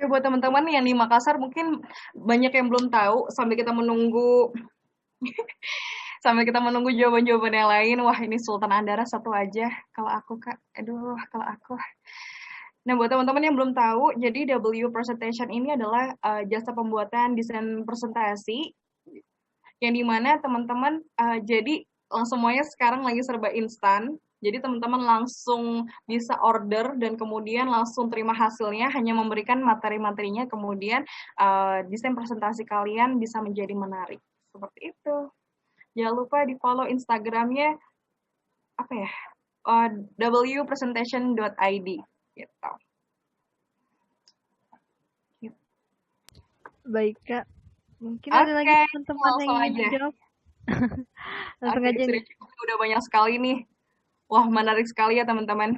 Oke, buat teman-teman yang di Makassar mungkin banyak yang belum tahu sambil kita menunggu jawaban-jawaban yang lain. Wah, ini Sultan Andara satu aja. Kalau aku, Kak. Aduh, kalau aku. Nah, buat teman-teman yang belum tahu, jadi W Presentation ini adalah jasa pembuatan desain presentasi yang dimana teman-teman jadi semuanya sekarang lagi serba instan. Jadi teman-teman langsung bisa order dan kemudian langsung terima hasilnya, hanya memberikan materi-materinya, kemudian desain presentasi kalian bisa menjadi menarik. Seperti itu. Jangan lupa di follow Instagramnya apa ya, wpresentation.id gitu. Baik, Kak. Mungkin ada lagi teman-teman yang ingin menjawab. Langsung aja nih. Udah banyak sekali nih. Wah, menarik sekali ya teman-teman.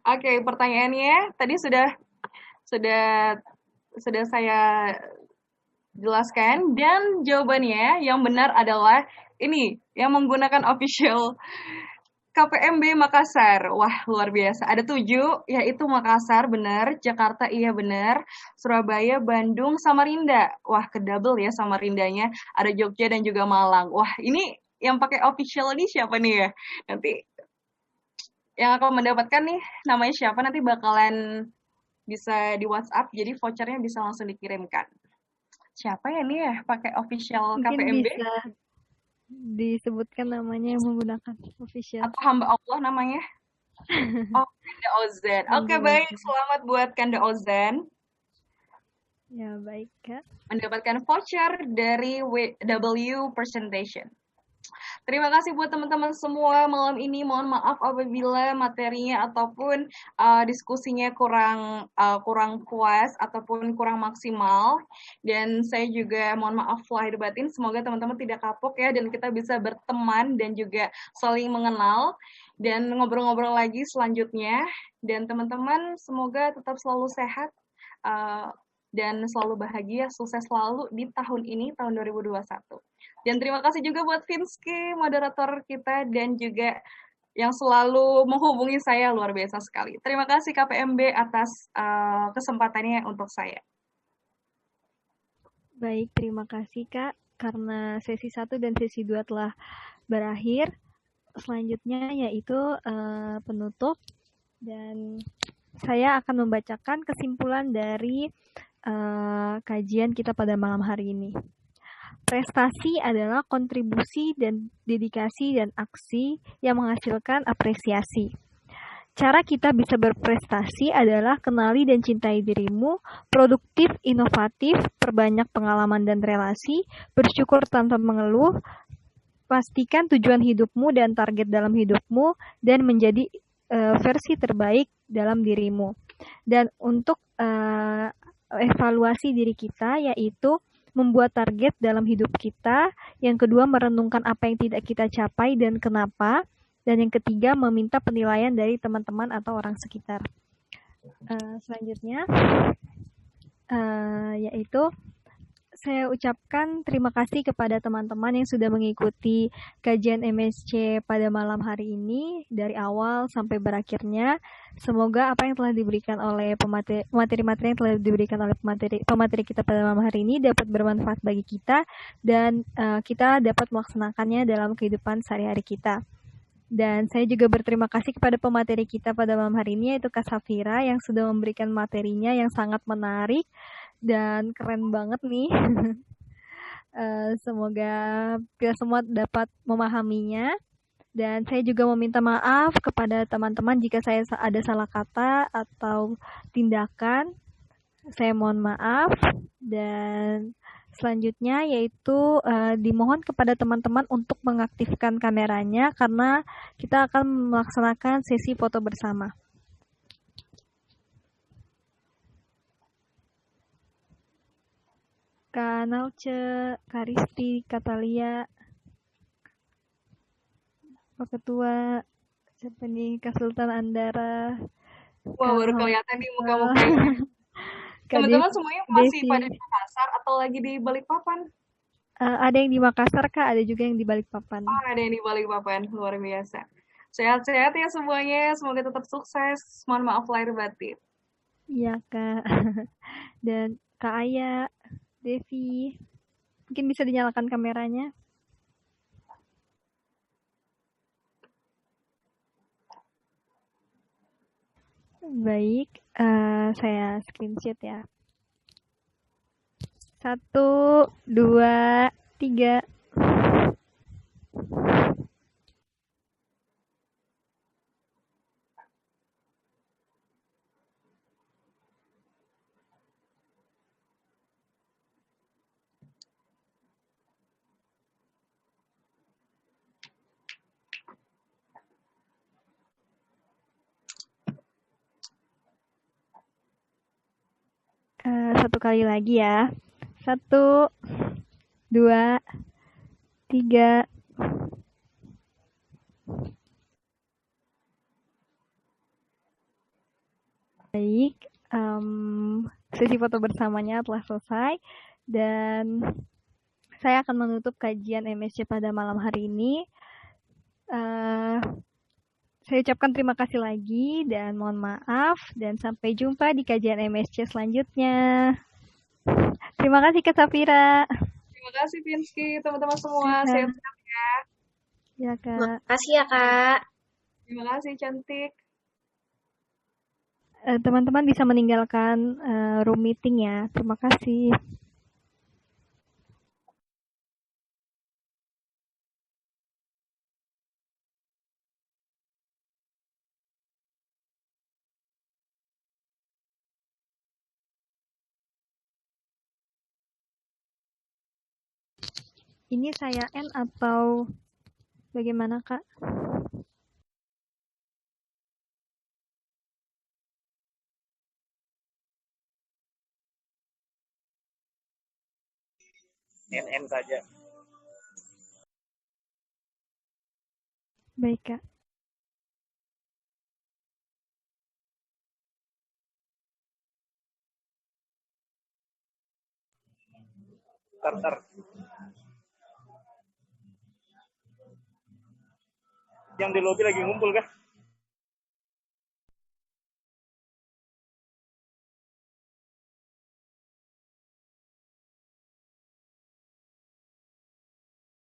Oke, pertanyaannya tadi sudah saya jelaskan dan jawabannya yang benar adalah ini yang menggunakan official KPMB Makassar. Wah, luar biasa. Ada 7, yaitu Makassar, benar. Jakarta, iya benar. Surabaya, Bandung, Samarinda. Wah, kedouble ya Samarindanya. Ada Jogja dan juga Malang. Wah, ini yang pakai official ini siapa nih ya? Nanti yang akan mendapatkan nih namanya siapa nanti bakalan bisa di WhatsApp, jadi vouchernya bisa langsung dikirimkan. Siapa ya nih ya pakai official Mungkin KPMB? Bisa disebutkan namanya yang menggunakan official. Atau hamba Allah namanya? Oh, Kanda Ozan. Oke, baik. Selamat buat Kanda Ozan. Ya, baik, Kak. Mendapatkan voucher dari W Presentation. Terima kasih buat teman-teman semua malam ini. Mohon maaf apabila materinya ataupun diskusinya kurang puas ataupun kurang maksimal. Dan saya juga mohon maaf lahir batin. Semoga teman-teman tidak kapok ya dan kita bisa berteman dan juga saling mengenal dan ngobrol-ngobrol lagi selanjutnya. Dan teman-teman semoga tetap selalu sehat dan selalu bahagia, sukses selalu di tahun ini, tahun 2021. Dan terima kasih juga buat Vinsky, moderator kita, dan juga yang selalu menghubungi saya, luar biasa sekali. Terima kasih KPMB atas kesempatannya untuk saya. Baik, terima kasih Kak. Karena sesi 1 dan sesi 2 telah berakhir, selanjutnya yaitu penutup. Dan saya akan membacakan kesimpulan dari kajian kita pada malam hari ini. Prestasi adalah kontribusi dan dedikasi dan aksi yang menghasilkan apresiasi. Cara kita bisa berprestasi adalah kenali dan cintai dirimu, produktif, inovatif, perbanyak pengalaman dan relasi, bersyukur tanpa mengeluh, pastikan tujuan hidupmu dan target dalam hidupmu, dan menjadi versi terbaik dalam dirimu. Dan untuk evaluasi diri kita yaitu membuat target dalam hidup kita. Yang kedua, merenungkan apa yang tidak kita capai dan kenapa. Dan yang ketiga, meminta penilaian dari teman-teman atau orang sekitar. Selanjutnya, yaitu saya ucapkan terima kasih kepada teman-teman yang sudah mengikuti kajian MSC pada malam hari ini dari awal sampai berakhirnya. Semoga apa yang telah diberikan oleh materi-materi yang telah diberikan oleh pemateri kita pada malam hari ini dapat bermanfaat bagi kita dan kita dapat melaksanakannya dalam kehidupan sehari-hari kita. Dan saya juga berterima kasih kepada pemateri kita pada malam hari ini yaitu Kak Safira yang sudah memberikan materinya yang sangat menarik dan keren banget nih. Semoga kita semua dapat memahaminya. Dan saya juga meminta maaf kepada teman-teman jika saya ada salah kata atau tindakan. Saya mohon maaf. Dan selanjutnya yaitu dimohon kepada teman-teman untuk mengaktifkan kameranya karena kita akan melaksanakan sesi foto bersama. Kak Nauce, Kak Risti, Katalia, Pak Ketua, siapa nih, Kak Sultan Andara. Wah, baru kelihatan nih muka-mukanya. Teman-teman semuanya masih pada di Makassar atau lagi di Balikpapan? Ada yang di Makassar, Kak, ada juga yang di Balikpapan. Oh, ada yang di Balikpapan, luar biasa. Sehat-sehat ya semuanya, semoga tetap sukses. Mohon maaf lahir batin. Iya, Kak. Dan Kak Aya, Devi, mungkin bisa dinyalakan kameranya. Baik, saya screenshot ya. 1, 2, 3. Satu kali lagi ya. 1, 2, 3. Baik, sesi foto bersamanya telah selesai dan saya akan menutup kajian MSC pada malam hari ini. Saya ucapkan terima kasih lagi dan mohon maaf dan sampai jumpa di kajian MSC selanjutnya. Terima kasih Kak Safira. Terima kasih Pinsky, teman-teman semua. Sehat-sehat ya. Ya, Kak. Makasih ya, Kak. Terima kasih, cantik. Teman-teman bisa meninggalkan room meeting ya. Terima kasih. Ini saya end atau bagaimana, Kak? NN saja. Baik, Kak. Ntar. Yang di lobby lagi ngumpul kah?